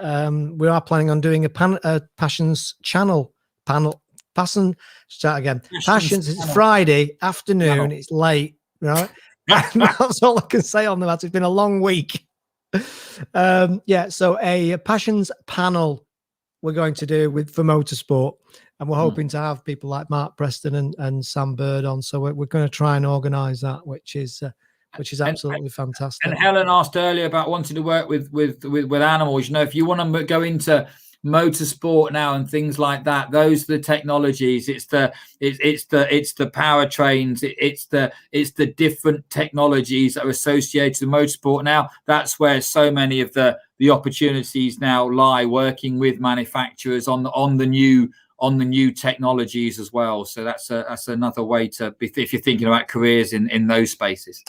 we are planning on doing a Passions channel panel. Passions. It's Friday afternoon. It's late, right? That's all I can say on that. It's been a long week. So a Passions panel we're going to do for motorsport, and we're hoping to have people like Mark Preston and Sam Bird on. So we're going to try and organise that, which is absolutely fantastic. And Helen asked earlier about wanting to work with animals. If you want to go into motorsport now and things like that, those are the technologies. It's the powertrains. It's the different technologies that are associated with motorsport now. That's where so many of the opportunities now lie, working with manufacturers on the new technologies as well. So that's another way to be if you're thinking about careers in those spaces.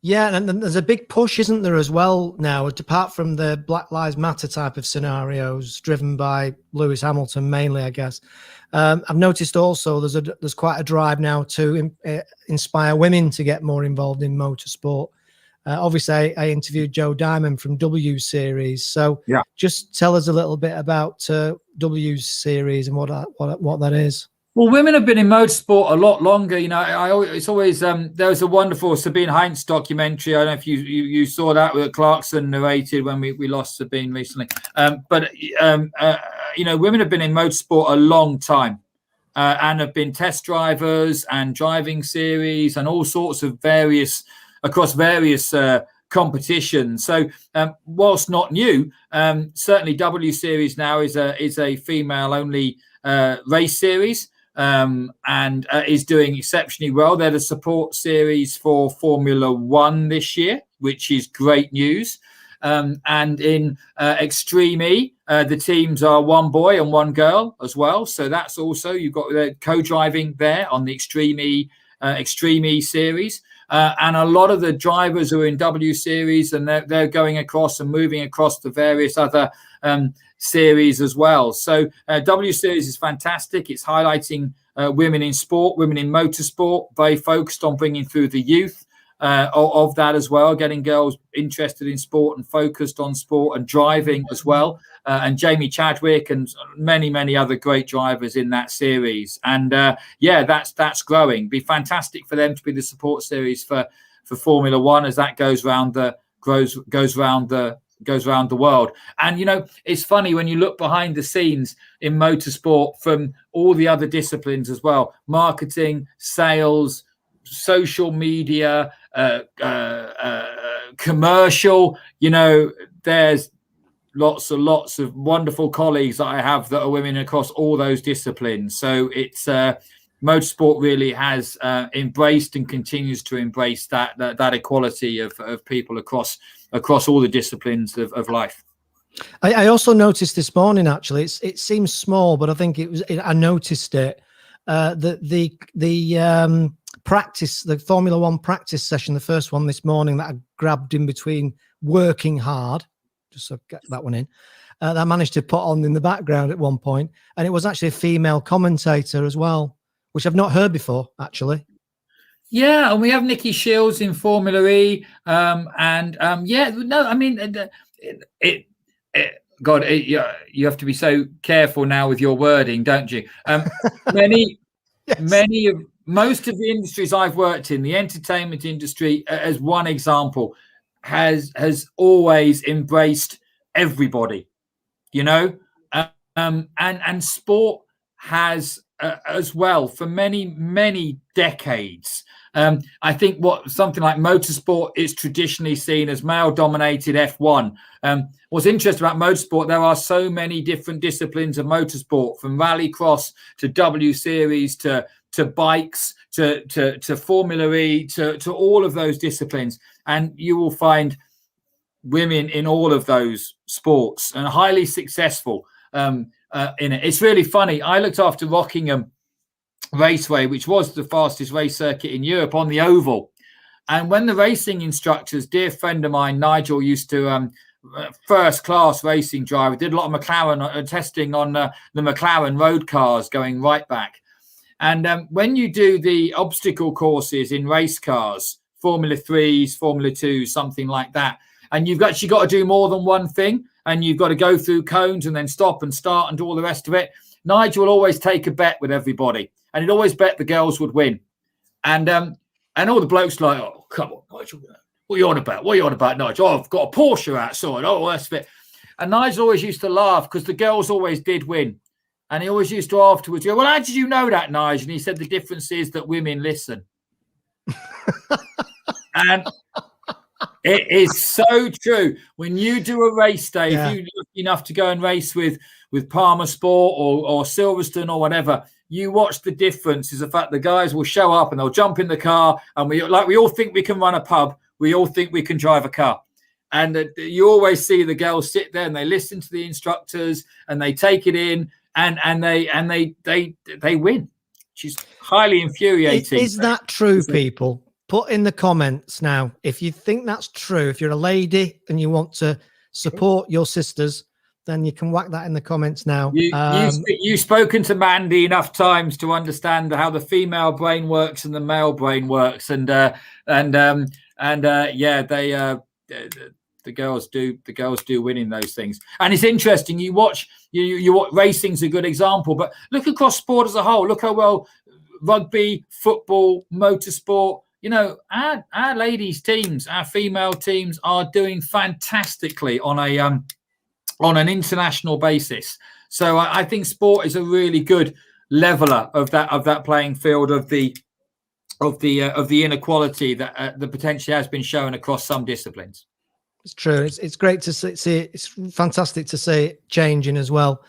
Yeah, and there's a big push, isn't there, as well now, apart from the Black Lives Matter type of scenarios driven by Lewis Hamilton mainly, I guess. I've noticed also there's quite a drive now to inspire women to get more involved in motorsport. Obviously, I interviewed Joe Diamond from W Series. So just tell us a little bit about W Series and what that is. Well, women have been in motorsport a lot longer. It's always there was a wonderful Sabine Heinz documentary. I don't know if you saw that, with Clarkson narrated when we lost Sabine recently. But women have been in motorsport a long time and have been test drivers and driving series and all sorts of various competitions. So whilst not new, certainly W Series now is a female only race series. And is doing exceptionally well. They're the support series for Formula One this year, which is great news. And in Extreme E, the teams are one boy and one girl as well. So that's also, you've got the co-driving there on the Extreme E series. And a lot of the drivers who are in W Series, and they're going across and moving across the various other series as well. So W Series is fantastic. It's highlighting women in sport, women in motorsport, very focused on bringing through the youth of that as well, getting girls interested in sport and focused on sport and driving as well. And Jamie Chadwick and many, many other great drivers in that series. And that's growing. Be fantastic for them to be the support series for Formula One as that goes around the world. And it's funny when you look behind the scenes in motorsport from all the other disciplines as well, marketing, sales, social media, commercial. You know, there's lots of wonderful colleagues that I have that are women across all those disciplines. So it's motorsport really has embraced and continues to embrace that equality of people across all the disciplines of life. I also noticed this morning, actually, it seems small, but I think I noticed it. The practice, the Formula One practice session, the first one this morning that I grabbed in between working hard, just so get that one in, that I managed to put on in the background at one point, and it was actually a female commentator as well, which I've not heard before, actually. Yeah, and we have Nikki Shields in Formula E, you have to be so careful now with your wording, don't you? Yes. Most of the industries I've worked in, the entertainment industry, as one example, has always embraced everybody, you know, and sport has as well for many decades. I think something like motorsport is traditionally seen as male-dominated F1. What's interesting about motorsport, there are so many different disciplines of motorsport, from rallycross to W Series to bikes to Formula E to all of those disciplines, and you will find women in all of those sports and highly successful in it. It's really funny. I looked after Rockingham Raceway, which was the fastest race circuit in Europe, on the oval. And when the racing instructors, dear friend of mine, Nigel, used to first class racing driver, did a lot of McLaren testing on the McLaren road cars going right back. And when you do the obstacle courses in race cars, Formula 3s, Formula 2s, something like that, and you've actually got to do more than one thing, and you've got to go through cones and then stop and start and do all the rest of it, Nigel will always take a bet with everybody, and he'd always bet the girls would win. And all the blokes like, oh, come on, Nigel, what are you on about? What are you on about, Nigel? Oh, I've got a Porsche outside. Oh, that's it. And Nigel always used to laugh because the girls always did win. And he always used to afterwards go, well, how did you know that, Nigel? And he said the difference is that women listen. And it is so true. When you do a race day, if you're lucky enough to go and race with Palmer Sport or Silverstone or whatever, you watch the difference is the fact the guys will show up and they'll jump in the car, and we all think we can run a pub. We all think we can drive a car. And you always see the girls sit there and they listen to the instructors and they take it in and they win. She's highly infuriating. Is that true, people? Put in the comments now if you think that's true. If you're a lady and you want to support your sisters, then you can whack that in the comments now. You've spoken to Mandy enough times to understand how the female brain works and the male brain works, the girls do win in those things. And it's interesting. You watch racing's a good example, but look across sport as a whole. Look how well rugby, football, motorsport. You know, our ladies teams, our female teams are doing fantastically on an international basis. So I think sport is a really good leveler of that playing field of the inequality that the potential has been shown across some disciplines. It's true. It's great to see it. It's fantastic to see it changing as well.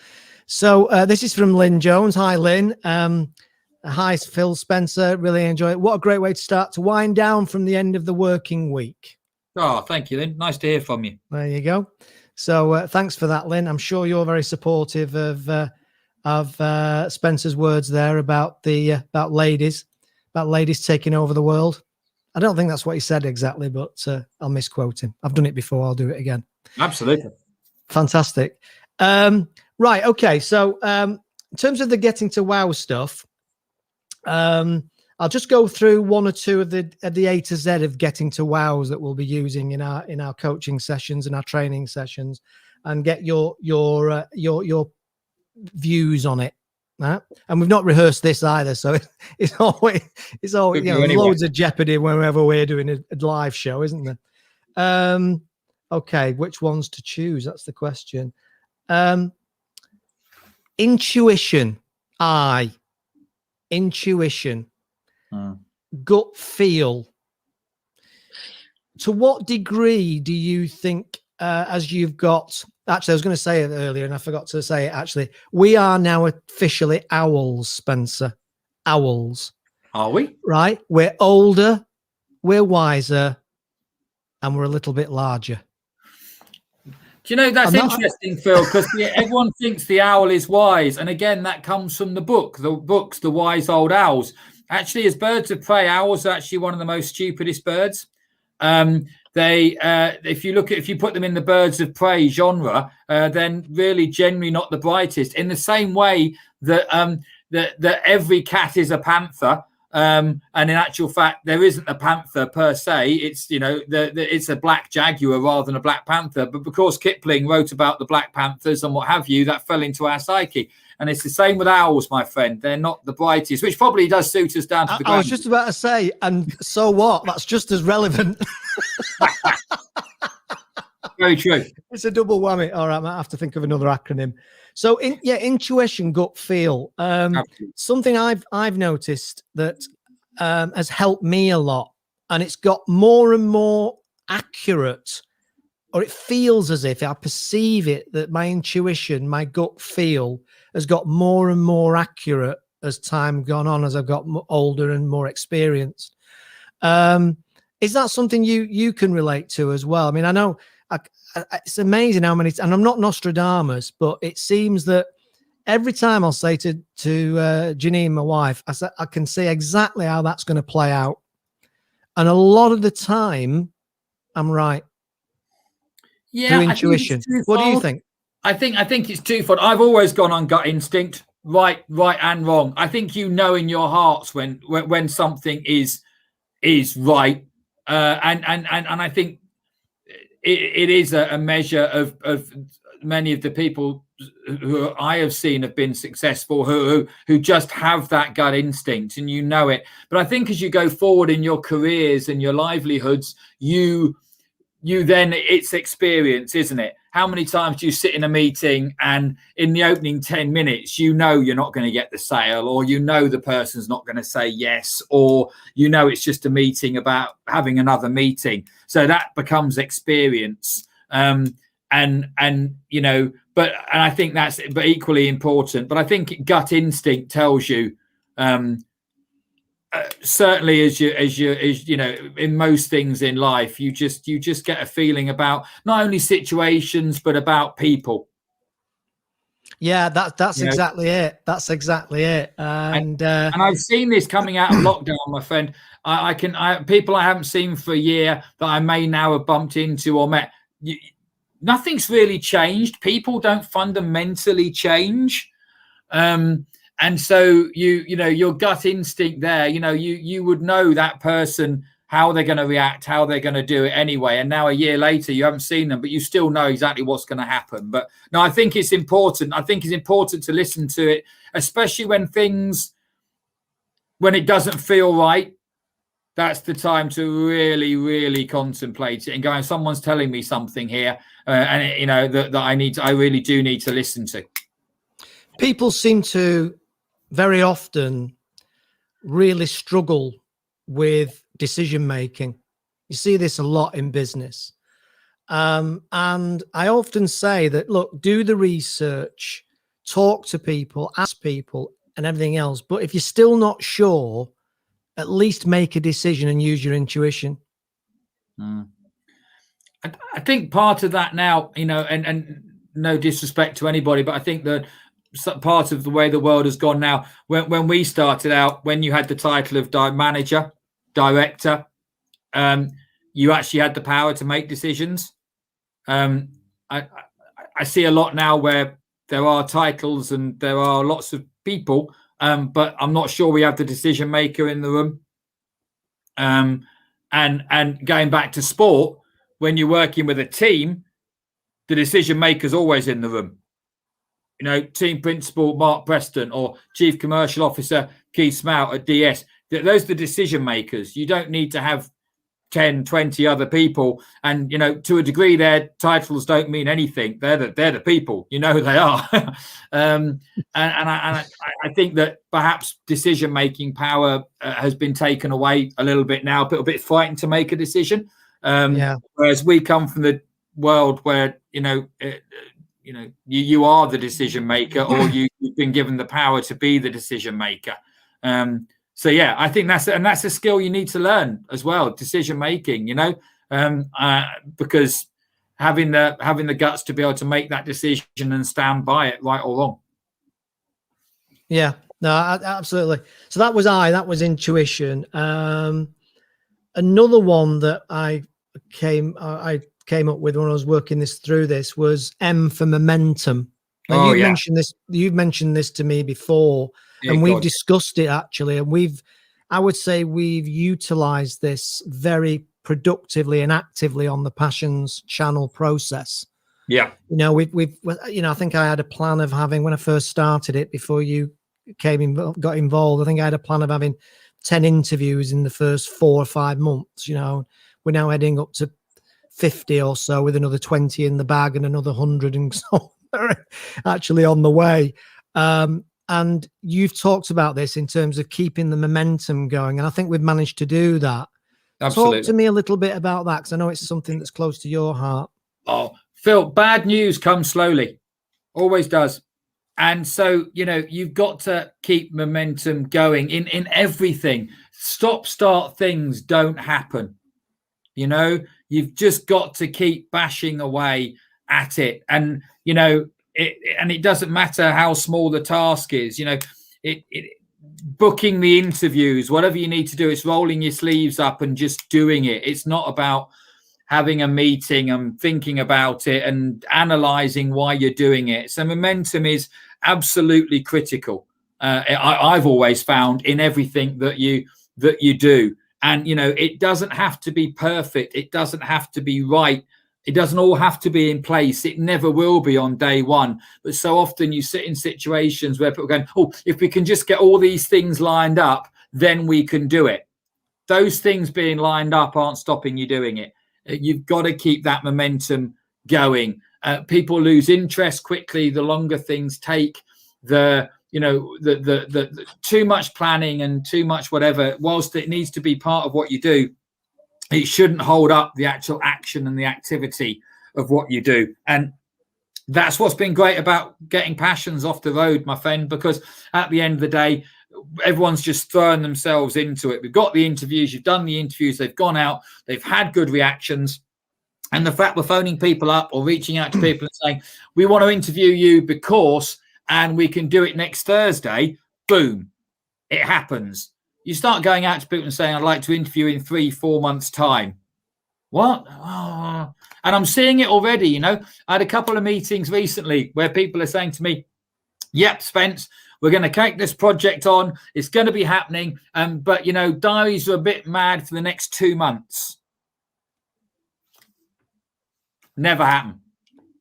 So this is from Lynn Jones. Hi, Lynn. Hi, Phil Spencer. Really enjoy it. What a great way to start to wind down from the end of the working week. Oh, thank you, Lynn. Nice to hear from you. There you go. So thanks for that, Lynn. I'm sure you're very supportive of Spencer's words there about ladies taking over the world. I don't think that's what he said exactly, but I'll misquote him. I've done it before. I'll do it again. Absolutely. Fantastic. Right. Okay. So in terms of the getting to wow stuff, I'll just go through one or two of the A to Z of getting to wows that we'll be using in our coaching sessions and our training sessions, and get your views on it. Right? And we've not rehearsed this either, so it's always loads of jeopardy whenever we're doing a live show, isn't there? Okay, which ones to choose? That's the question. Intuition. Intuition. gut feel. To what degree do you think, as you've got, actually, I was going to say it earlier and I forgot to say it, actually, we are now officially owls, Spencer. Owls. Are we? Right? We're older, we're wiser, and we're a little bit larger. Do you know, that's interesting, Phil, because everyone thinks the owl is wise. And again, that comes from the books, The Wise Old Owls. Actually, as birds of prey, owls are actually one of the most stupidest birds. If you put them in the birds of prey genre, then really generally not the brightest. In the same way that that every cat is a panther, and in actual fact there isn't a panther per se. It's it's a black jaguar rather than a black panther. But because Kipling wrote about the Black Panthers and what have you, that fell into our psyche. And it's the same with owls, my friend. They're not the brightest, which probably does suit us down to the ground. I was just about to say, and so what? That's just as relevant. Very true. It's a double whammy. All right, I might have to think of another acronym. So, intuition, gut feel. Something I've noticed that has helped me a lot, and it's got more and more accurate, or it feels as if I perceive it, that my intuition, my gut feel, has got more and more accurate as time gone on, as I've got older and more experienced. Is that something you can relate to as well? I mean, I know it's amazing how many, and I'm not Nostradamus, but it seems that every time I'll say to Janine, my wife, I can see exactly how that's going to play out. And a lot of the time, I'm right. Yeah, through intuition. What do you think? I think it's twofold. I've always gone on gut instinct, right and wrong. I think in your hearts when something is right, and I think it is a measure of many of the people who I have seen have been successful, who just have that gut instinct, and it. But I think as you go forward in your careers and your livelihoods, you then, it's experience, isn't it? How many times do you sit in a meeting and in the opening 10 minutes, you're not going to get the sale, or the person's not going to say yes, or it's just a meeting about having another meeting. So that becomes experience. But I think that's equally important. But I think gut instinct tells you, certainly as in most things in life, you just get a feeling about not only situations but about people. Yeah, that's exactly it. That's exactly it. And I've seen this coming out of lockdown, my friend. People I haven't seen for a year that I may now have bumped into or met. Nothing's really changed. People don't fundamentally change. And so your gut instinct there, you would know that person, how they're going to react, how they're going to do it anyway. And now a year later, you haven't seen them, but you still know exactly what's going to happen. But no, I think it's important. I think it's important to listen to it, especially when it doesn't feel right. That's the time to really, really contemplate it and go, someone's telling me something here, that I really do need to listen to. People seem to very often really struggle with decision making. You see this a lot in business. And I often say that, look, do the research, talk to people, ask people and everything else. But if you're still not sure, at least make a decision and use your intuition. I think part of that now, and no disrespect to anybody, but I think that part of the way the world has gone now, when we started out, when you had the title of manager, director, you actually had the power to make decisions. I see a lot now where there are titles and there are lots of people, but I'm not sure we have the decision maker in the room. And going back to sport, when you're working with a team, the decision maker is always in the room. Team principal Mark Preston or Chief Commercial Officer Keith Smout at DS. Those are the decision makers. You don't need to have 10, 20 other people, and to a degree their titles don't mean anything. They're the people, they are. and I think that perhaps decision making power has been taken away a little bit now. A little bit frightened to make a decision. Whereas we come from the world where you are the decision maker, or you've been given the power to be the decision maker. So yeah, I think that's a skill you need to learn as well, decision making. Because having the guts to be able to make that decision and stand by it, right or wrong. Yeah, no, absolutely. So that was intuition. Another one that I came up with when I was working through this was M for momentum. Now, you've mentioned this to me before. And we've discussed it actually, and I would say we've utilized this very productively and actively on the Passions channel process. Yeah. I think I had a plan of having, when I first started it, before you got involved, I think I had a plan of having 10 interviews in the first 4 or 5 months. We're now heading up to 50 or so, with another 20 in the bag and another 100 and so actually on the way. And you've talked about this in terms of keeping the momentum going. And I think we've managed to do that. Absolutely. Talk to me a little bit about that, because I know it's something that's close to your heart. Oh, Phil, bad news comes slowly. Always does. And so, you've got to keep momentum going in everything. Stop-start things don't happen. You've just got to keep bashing away at it. And, it doesn't matter how small the task is, booking the interviews, whatever you need to do, it's rolling your sleeves up and just doing it. It's not about having a meeting and thinking about it and analyzing why you're doing it. So momentum is absolutely critical. I've always found in everything that you do. And, it doesn't have to be perfect. It doesn't have to be right. It doesn't all have to be in place. It never will be on day one. But so often you sit in situations where people are going, oh, if we can just get all these things lined up, then we can do it. Those things being lined up aren't stopping you doing it. You've got to keep that momentum going. People lose interest quickly the longer things take. The too much planning and too much whatever, whilst it needs to be part of what you do, it shouldn't hold up the actual action and the activity of what you do. And that's what's been great about getting Passions off the road, my friend, because at the end of the day, everyone's just throwing themselves into it. We've got the interviews, you've done the interviews, they've gone out, they've had good reactions. And the fact we're phoning people up or reaching out to people and saying, we want to interview you because, and we can do it next Thursday, boom, it happens. You start going out to people and saying, I'd like to interview in 3-4 months' time. What? Oh. And I'm seeing it already. I had a couple of meetings recently where people are saying to me, yep, Spence, we're going to take this project on. It's going to be happening. But, diaries are a bit mad for the next 2 months. Never happen.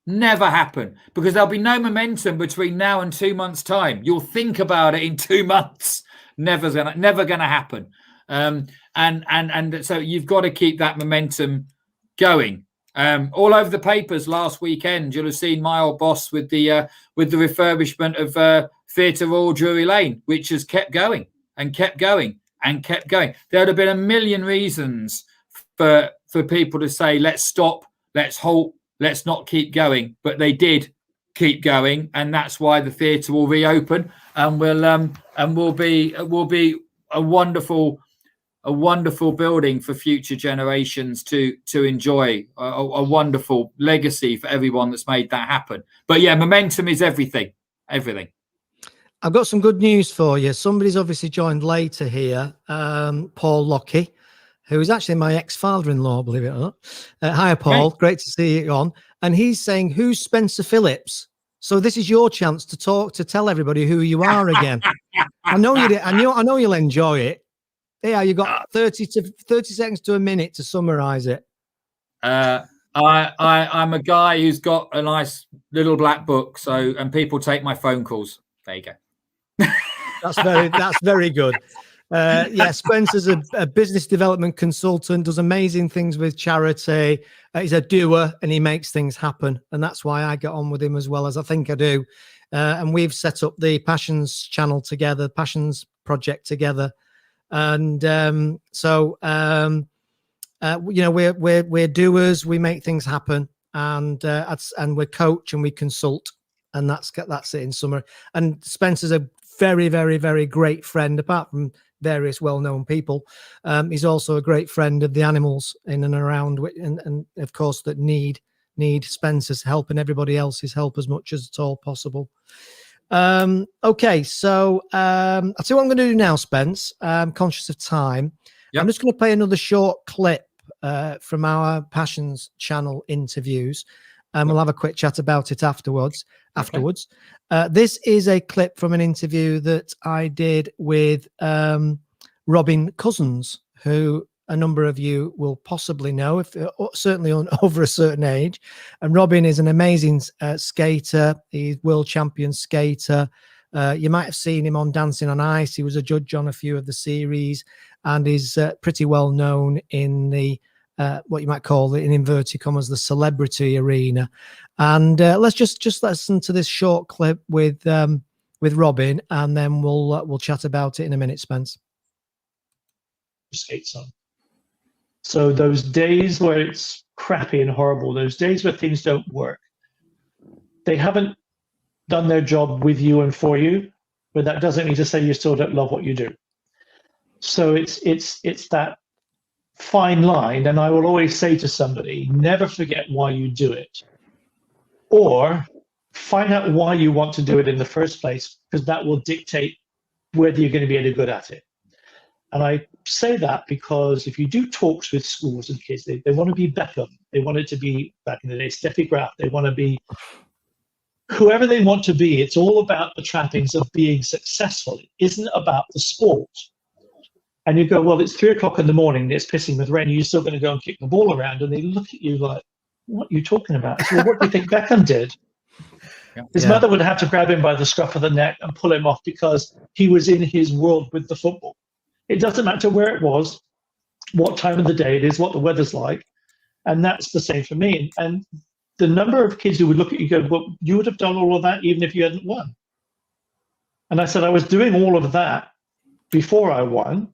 Never happen. Because there'll be no momentum between now and 2 months' time. You'll think about it in 2 months. Never gonna happen. And so you've got to keep that momentum going. All over the papers last weekend, you'll have seen my old boss with the refurbishment of Theatre Royal Drury Lane, which has kept going and kept going and kept going. There would have been a million reasons for people to say, let's stop, let's halt, let's not keep going, but they did keep going, and that's why the theatre will reopen and will be a wonderful building for future generations to enjoy, a wonderful legacy for everyone that's made that happen. But yeah, momentum is everything. I've got some good news for you. Somebody's obviously joined later here, Paul Lockie, who is actually my ex-father-in-law, believe it or not. Hi, Paul. Great to see you on. And he's saying, who's Spencer Phillips? So this is your chance to tell everybody who you are again. I know you'll enjoy it. Yeah, you got 30 seconds to a minute to summarize it. I'm a guy who's got a nice little black book, and people take my phone calls. There you go. That's very good. Yeah, Spencer's a business development consultant, does amazing things with charity. He's a doer and he makes things happen. And that's why I get on with him as well as I think I do. And we've set up the Passions channel together, Passions Project together. And you know, we're doers, we make things happen, and we coach and we consult. And that's it in summary. And Spencer's a very, very, very great friend, apart from various well-known people. He's also a great friend of the animals in and around, and of course that need Spencer's help and everybody else's help as much as at all possible. Okay, so I'll tell you what I'm going to do now, Spence. I'm conscious of time. Yep. I'm just going to play another short clip from our Passions channel interviews. We'll have a quick chat about it afterwards. This is a clip from an interview that I did with Robin Cousins, who a number of you will possibly know, if certainly over a certain age. And Robin is an amazing skater. He's world champion skater. You might have seen him on Dancing on Ice. He was a judge on a few of the series, and is pretty well known in the what you might call, in inverted commas, the celebrity arena. And let's just listen to this short clip with Robin, and then we'll chat about it in a minute, Spence. Skates on. So those days where it's crappy and horrible, those days where things don't work, they haven't done their job with you and for you, but that doesn't mean to say you still don't love what you do. So it's that fine line. And I will always say to somebody, never forget why you do it, or find out why you want to do it in the first place, because that will dictate whether you're going to be any good at it. And I say that because if you do talks with schools and kids, they want to be Beckham. They want it to be, back in the day, Steffi Graf. They want to be whoever they want to be. It's all about the trappings of being successful. It isn't about the sport. And you go, well, it's 3 o'clock in the morning, it's pissing with rain, you're still going to go and kick the ball around. And they look at you like, what are you talking about? So what do you think Beckham did? His mother would have to grab him by the scruff of the neck and pull him off because he was in his world with the football. It doesn't matter where it was, what time of the day it is, what the weather's like. And that's the same for me. And the number of kids who would look at you and go, well, you would have done all of that even if you hadn't won. And I said, I was doing all of that before I won.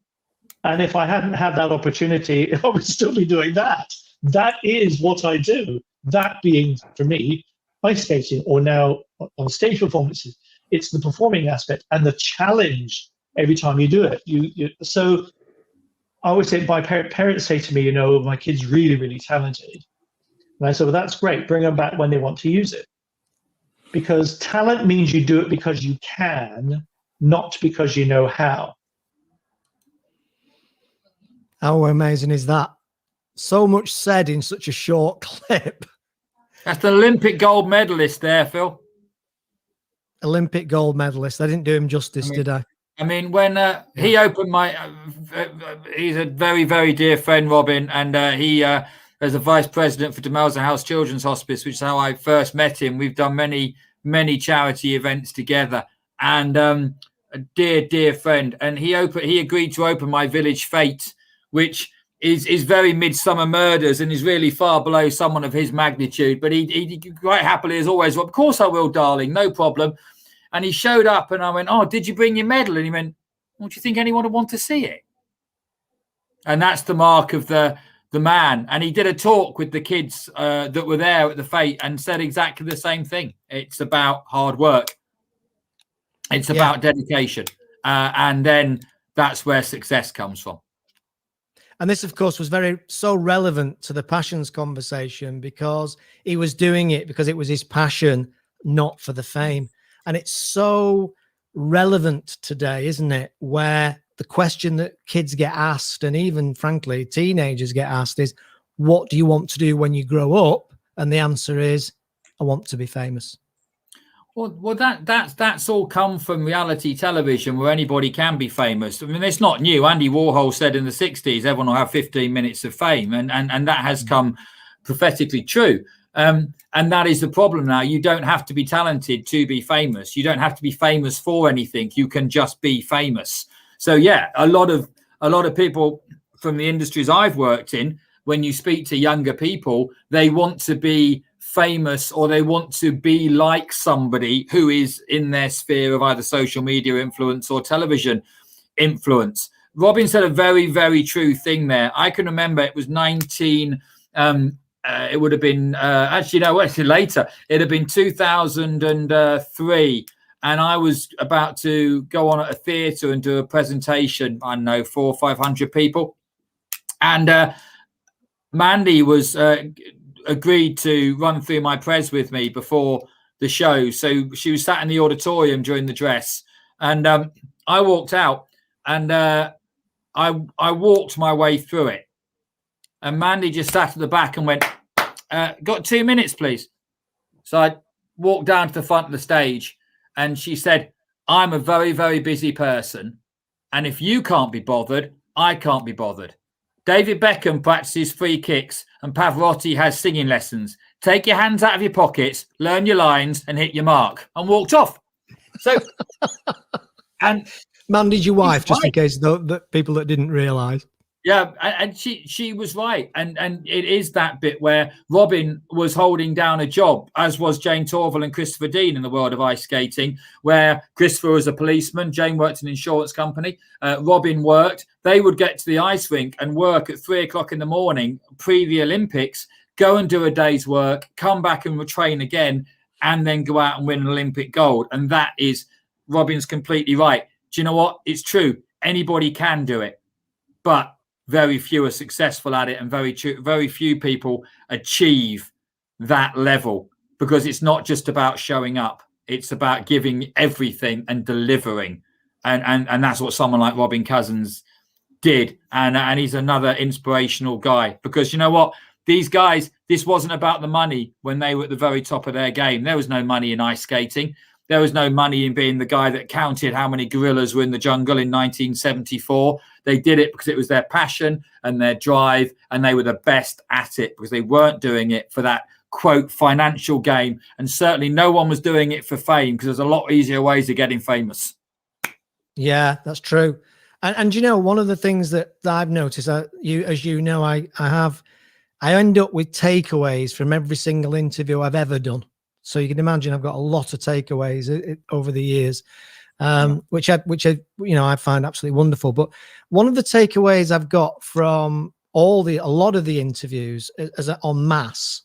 And if I hadn't had that opportunity, I would still be doing that. That is what I do. That being, for me, ice skating, or now on stage performances, it's the performing aspect and the challenge every time you do it. So I always say, my parents say to me, you know, my kid's really, really talented. And I said, well, that's great. Bring them back when they want to use it. Because talent means you do it because you can, not because you know how. How amazing is that? So much said in such a short clip. That's the Olympic gold medalist there, Phil. Olympic gold medalist. I didn't do him justice, did I? I mean, when he opened my, he's a very, very dear friend, Robin, and he as a vice president for Demelza House Children's Hospice, which is how I first met him. We've done many, many charity events together, and a dear, dear friend. And he agreed to open my Village Fate, which is very Midsummer Murders and is really far below someone of his magnitude. But he quite happily, as always, well, of course I will, darling, no problem. And he showed up and I went, oh, did you bring your medal? And he went, well, do you think anyone would want to see it? And that's the mark of the man. And he did a talk with the kids that were there at the Fate and said exactly the same thing. It's about hard work. It's about dedication. And then that's where success comes from. And this, of course, was so relevant to the Passions conversation because he was doing it because it was his passion, not for the fame. And it's so relevant today, isn't it? Where the question that kids get asked, and even, frankly, teenagers get asked is, what do you want to do when you grow up? And the answer is, I want to be famous. Well, that's all come from reality television, where anybody can be famous. I mean, it's not new. Andy Warhol said in the 60s, everyone will have 15 minutes of fame, and that has come prophetically true. And that is the problem now. You don't have to be talented to be famous. You don't have to be famous for anything. You can just be famous. So yeah, a lot of people from the industries I've worked in, when you speak to younger people, they want to be famous or they want to be like somebody who is in their sphere of either social media influence or television influence. Robin said a very, very true thing there. I can remember it was it would have been actually later. It had been 2003, and I was about to go on at a theatre and do a presentation. I don't know, 400 or 500 people, and Mandy was agreed to run through my pres with me before the show. So she was sat in the auditorium during the dress, and I walked out, and I walked my way through it, and Mandy just sat at the back and went, "Got 2 minutes, please." So I walked down to the front of the stage, and she said, "I'm a very, very busy person, and if you can't be bothered, I can't be bothered. David Beckham practices free kicks and Pavarotti has singing lessons. Take your hands out of your pockets, learn your lines and hit your mark," and walked off. So, and Mandy's your wife, just in case the people that didn't realise. Yeah, and she was right. And it is that bit where Robin was holding down a job, as was Jane Torval and Christopher Dean in the world of ice skating, where Christopher was a policeman, Jane worked in an insurance company, Robin worked. They would get to the ice rink and work at 3 o'clock in the morning, pre the Olympics, go and do a day's work, come back and train again, and then go out and win an Olympic gold. And that is, Robin's completely right. Do you know what? It's true. Anybody can do it, but very few are successful at it, and very few people achieve that level, because it's not just about showing up. It's about giving everything and delivering. And that's what someone like Robin Cousins did. And he's another inspirational guy, because you know what? These guys, this wasn't about the money when they were at the very top of their game. There was no money in ice skating. There was no money in being the guy that counted how many gorillas were in the jungle in 1974. They did it because it was their passion and their drive, and they were the best at it because they weren't doing it for that, quote, financial gain. And certainly no one was doing it for fame, because there's a lot easier ways of getting famous. Yeah, that's true. And you know, one of the things that I've noticed, as you know, I end up with takeaways from every single interview I've ever done. So you can imagine I've got a lot of takeaways over the years, which I find absolutely wonderful. But one of the takeaways I've got from a lot of the interviews en masse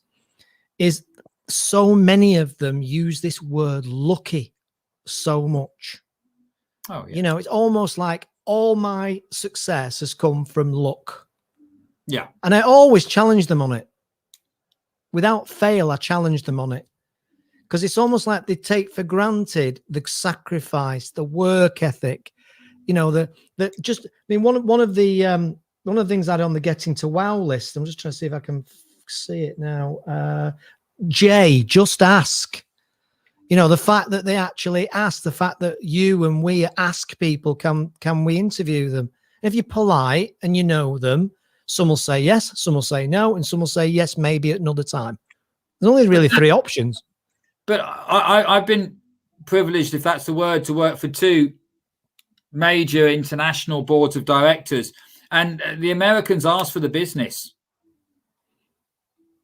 is so many of them use this word lucky so much. Oh, yeah. You know, it's almost like all my success has come from luck. Yeah. And I always challenge them on it. Without fail, I challenge them on it. Because it's almost like they take for granted the sacrifice, the work ethic, you know, one of the things I had on the Getting to Wow list, I'm just trying to see if I can see it now. Just ask. You know, the fact that they actually ask, the fact that you and we ask people, can we interview them? And if you're polite and you know them, some will say yes, some will say no, and some will say yes, maybe at another time. There's only really 3 options. But I've been privileged, if that's the word, to work for 2 major international boards of directors, and the Americans ask for the business,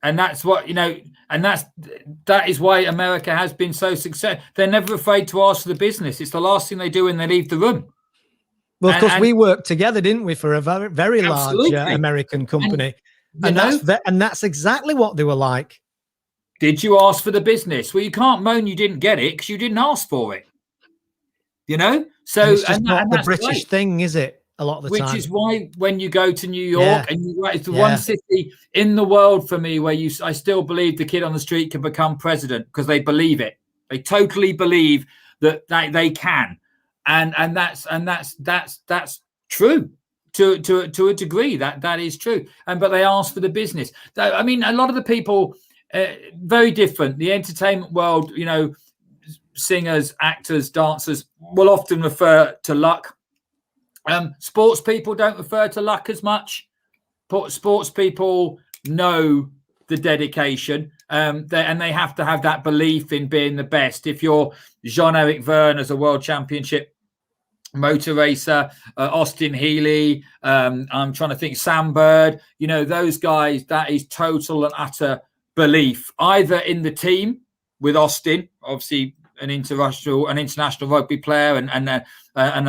and that's what, you know, and that is why America has been so successful. They're never afraid to ask for the business. It's the last thing they do when they leave the room. Well, of course, we worked together, didn't we, for a very, very large American company, and that's exactly what they were like. Did you ask for the business? Well, you can't moan you didn't get it because you didn't ask for it. You know? So and it's just not the British thing, is it? A lot of the time. Which is why when you go to New York, and it's the one city in the world for me where I still believe the kid on the street can become president, because they believe it. They totally believe that they can. And that's true. To a degree, that is true. But they ask for the business. I mean, a lot of the people, very different. The entertainment world, you know, singers, actors, dancers will often refer to luck. Sports people don't refer to luck as much. Sports people know the dedication, and they have to have that belief in being the best. If you're Jean-Eric Verne as a world championship motor racer, Austin Healey. I'm trying to think, Sam Bird. You know, those guys. That is total and utter belief, either in the team with Austin, obviously an international rugby player, and a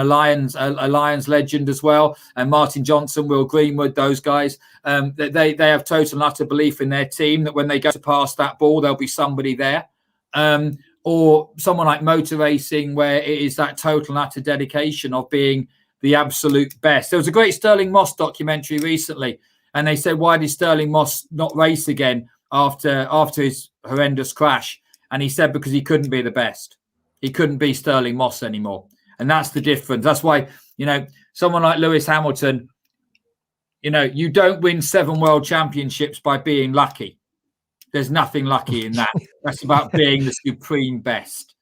Lions legend as well, and Martin Johnson, Will Greenwood, those guys. They have total and utter belief in their team that when they go to pass that ball, there'll be somebody there. Or someone like motor racing, where it is that total and utter dedication of being the absolute best. There was a great Sterling Moss documentary recently, and they said, why did Sterling Moss not race again after his horrendous crash? And he said, because he couldn't be the best. He couldn't be Sterling Moss anymore. And that's the difference. That's why, you know, someone like Lewis Hamilton, you know, you don't win 7 world championships by being lucky. There's nothing lucky in that. That's about being the supreme best.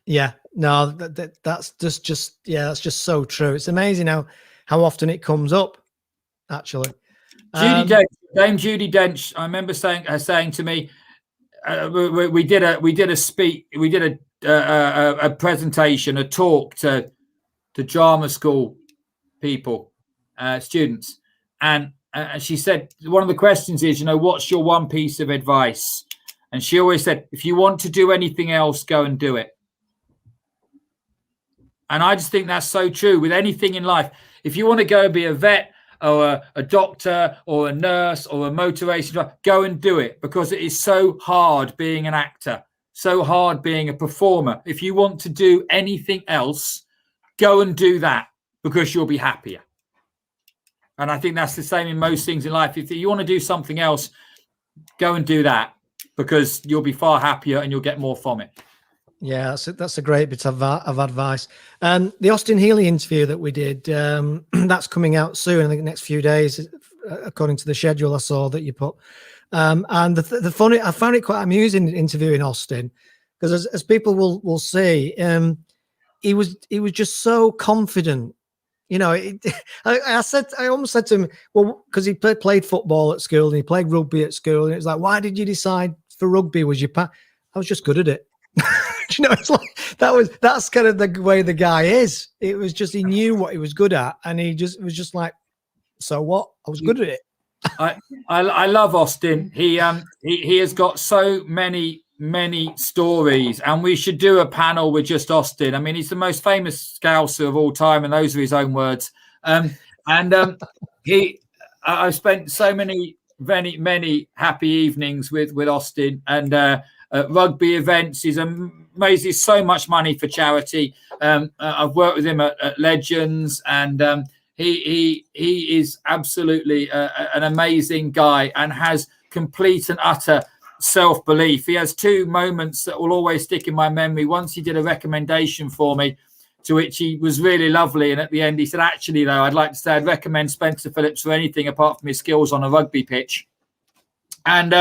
Yeah, no, that's just so true. It's amazing how often it comes up, actually. Dame Judi Dench, I remember saying to me, we did a presentation, a talk to drama school people, students, and she said, one of the questions is, you know, what's your one piece of advice? And she always said, if you want to do anything else, go and do it. And I just think that's so true with anything in life. If you want to go and be a vet or a doctor or a nurse or a motor racing driver, go and do it, because it is so hard being an actor, so hard being a performer. If you want to do anything else, go and do that, because you'll be happier. And I think that's the same in most things in life. If you want to do something else, go and do that, because you'll be far happier and you'll get more from it. Yeah, that's a great bit of advice. The Austin Healey interview that we did, that's coming out soon, I think the next few days, according to the schedule I saw that you put. And the funny, I found it quite amusing interviewing Austin, because as people will see, he was just so confident. You know, I almost said to him, well, because he played football at school and he played rugby at school, and it was like, why did you decide for rugby? Was your I was just good at it. You know, it's like that's kind of the way the guy is. It was just, he knew what he was good at, and he was just like, so what? I was good at it. I love Austin. He has got so many stories, and we should do a panel with just Austin. I mean, he's the most famous Scouser of all time, and those are his own words. I've spent so many happy evenings with Austin, and rugby events. He's amazing. So much money for charity. I've worked with him at Legends, and he is absolutely an amazing guy, and has complete and utter self-belief. He has 2 moments that will always stick in my memory. Once he did a recommendation for me, to which he was really lovely, and at the end he said, actually though, I'd like to say I'd recommend Spencer Phillips for anything apart from his skills on a rugby pitch. And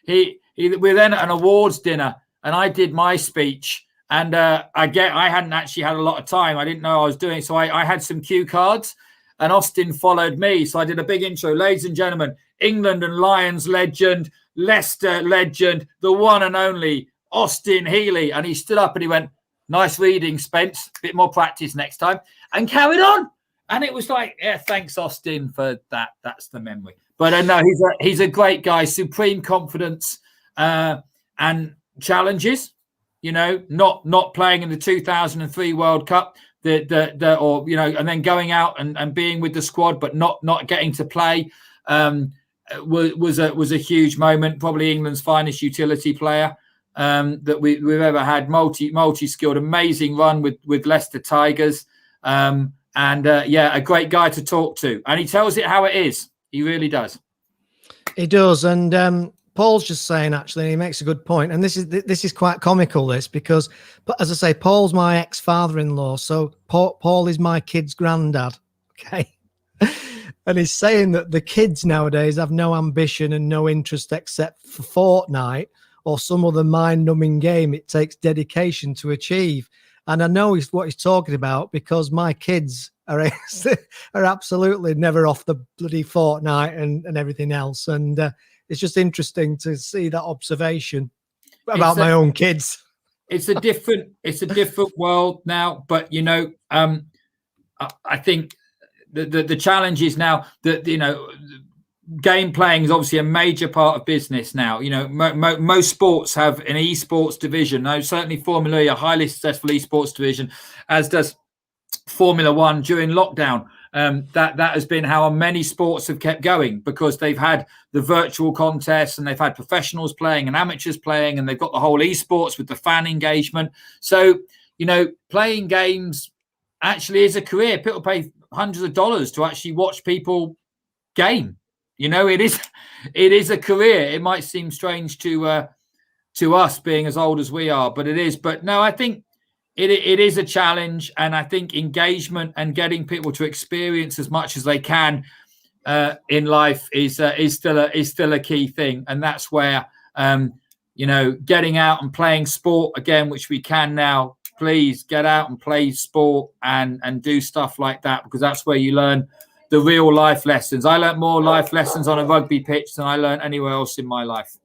we're then at an awards dinner, and I did my speech, and I hadn't actually had a lot of time. I didn't know I was doing, so I had some cue cards, and Austin followed me. So I did a big intro. Ladies and gentlemen, England and Lions legend, Leicester legend, the one and only Austin Healey. And he stood up and he went, nice reading, Spence. A bit more practice next time. And carried on. And it was like, yeah, thanks, Austin, for that. That's the memory. But no, he's a great guy. Supreme confidence and challenges. You know, not playing in the 2003 World Cup, or you know, and then going out and being with the squad, but not getting to play. Was a huge moment. Probably England's finest utility player that we've ever had. Multi-skilled, amazing run with Leicester Tigers, and a great guy to talk to. And he tells it how it is. He really does. He does. And Paul's just saying, actually, he makes a good point. And this is quite comical, because, but as I say, Paul's my ex-father-in-law, so Paul is my kid's granddad. Okay. And he's saying that the kids nowadays have no ambition and no interest except for Fortnite or some other mind-numbing game it takes dedication to achieve. And I know what he's talking about, because my kids are absolutely never off the bloody Fortnite and everything else. And it's just interesting to see that observation about my own kids. it's a different world now. But I think the challenge is now that game playing is obviously a major part of business now. Most sports have an esports division. Now, certainly Formula E, a highly successful esports division, as does Formula One during lockdown. That has been how many sports have kept going, because they've had the virtual contests and they've had professionals playing and amateurs playing, and they've got the whole esports with the fan engagement. So, playing games actually is a career. People pay hundreds of dollars to actually watch people game. It is a career. It might seem strange to us being as old as we are, but it is. But no, I think it is a challenge, and I think engagement and getting people to experience as much as they can in life is still a key thing, and that's where getting out and playing sport again, which we can now. Please get out and play sport and do stuff like that, because that's where you learn the real life lessons. I learned more life lessons on a rugby pitch than I learned anywhere else in my life.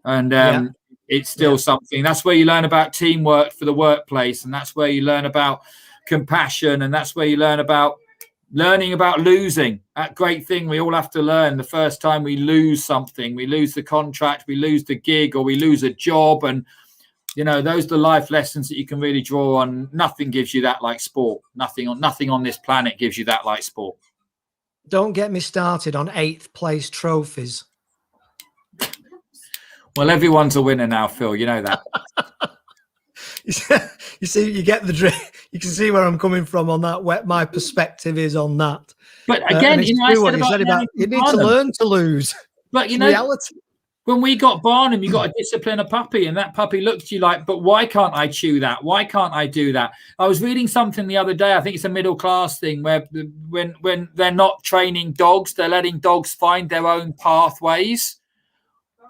And it's still something. That's where you learn about teamwork for the workplace. And that's where you learn about compassion. And that's where you learn about losing. That great thing we all have to learn the first time we lose something. We lose the contract, we lose the gig, or we lose a job. And, those are the life lessons that you can really draw on. Nothing gives you that like sport. Nothing on this planet gives you that like sport. Don't get me started on 8th place trophies. Well, everyone's a winner now, Phil. You know that. You see, you get the drift. You can see where I'm coming from on that. What my perspective is on that. But again, I said about you need to learn to lose. But reality. When we got Barnum, you got to discipline a puppy, and that puppy looked at you like, but why can't I chew that? Why can't I do that? I was reading something the other day. I think it's a middle class thing where when they're not training dogs, they're letting dogs find their own pathways.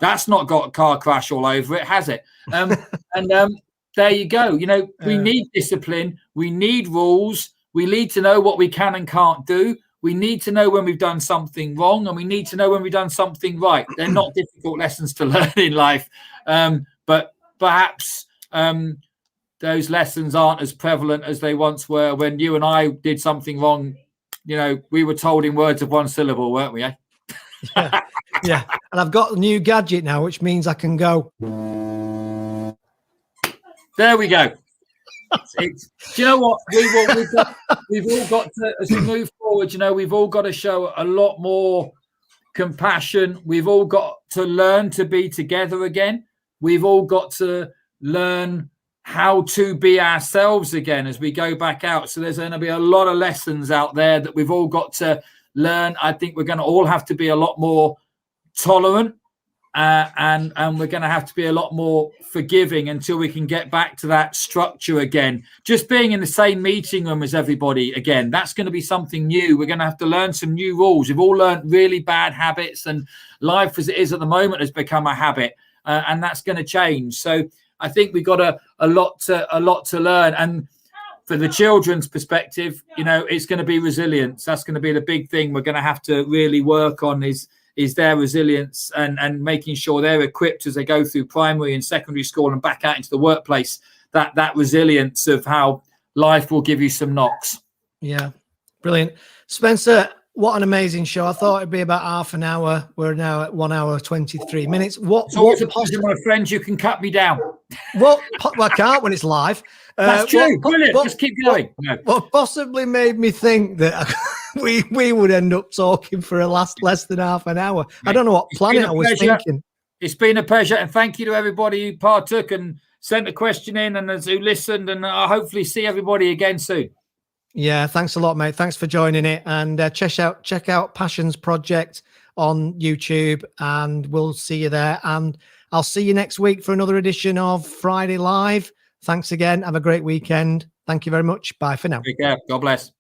That's not got a car crash all over it, has it? There you go. We need discipline. We need rules. We need to know what we can and can't do. We need to know when we've done something wrong, and we need to know when we've done something right. They're not difficult lessons to learn in life, but perhaps those lessons aren't as prevalent as they once were. When you and I did something wrong, we were told in words of one syllable, weren't we? Yeah. And I've got a new gadget now, which means I can go. There we go. Do you know what? We've all got to, as we move forward, we've all got to show a lot more compassion. We've all got to learn to be together again. We've all got to learn how to be ourselves again as we go back out. So there's going to be a lot of lessons out there that we've all got to learn. I think we're going to all have to be a lot more tolerant. And we're going to have to be a lot more forgiving until we can get back to that structure again. Just being in the same meeting room as everybody again, that's going to be something new. We're going to have to learn some new rules. We've all learned really bad habits, and life as it is at the moment has become a habit, and that's going to change. So I think we've got a lot to learn. And for the children's perspective, it's going to be resilience. That's going to be the big thing we're going to have to really work on is their resilience and making sure they're equipped as they go through primary and secondary school and back out into the workplace, that resilience of how life will give you some knocks. Yeah. Brilliant. Spencer, what an amazing show. I thought it'd be about half an hour. We're now at 1 hour, 23 minutes. It's always a pleasure, my friends. You can cut me down. Well, I can't when it's live. That's true. Brilliant. Just keep going. What possibly made me think that we would end up talking for less than half an hour. I don't know what planet I was thinking. It's been a pleasure, and thank you to everybody who partook and sent a question in and who listened, and I'll hopefully see everybody again soon. Yeah, thanks a lot, mate. Thanks for joining it, and check out Passions Project on YouTube, and we'll see you there. And I'll see you next week for another edition of Friday Live. Thanks again. Have a great weekend. Thank you very much. Bye for now. Take care. God bless.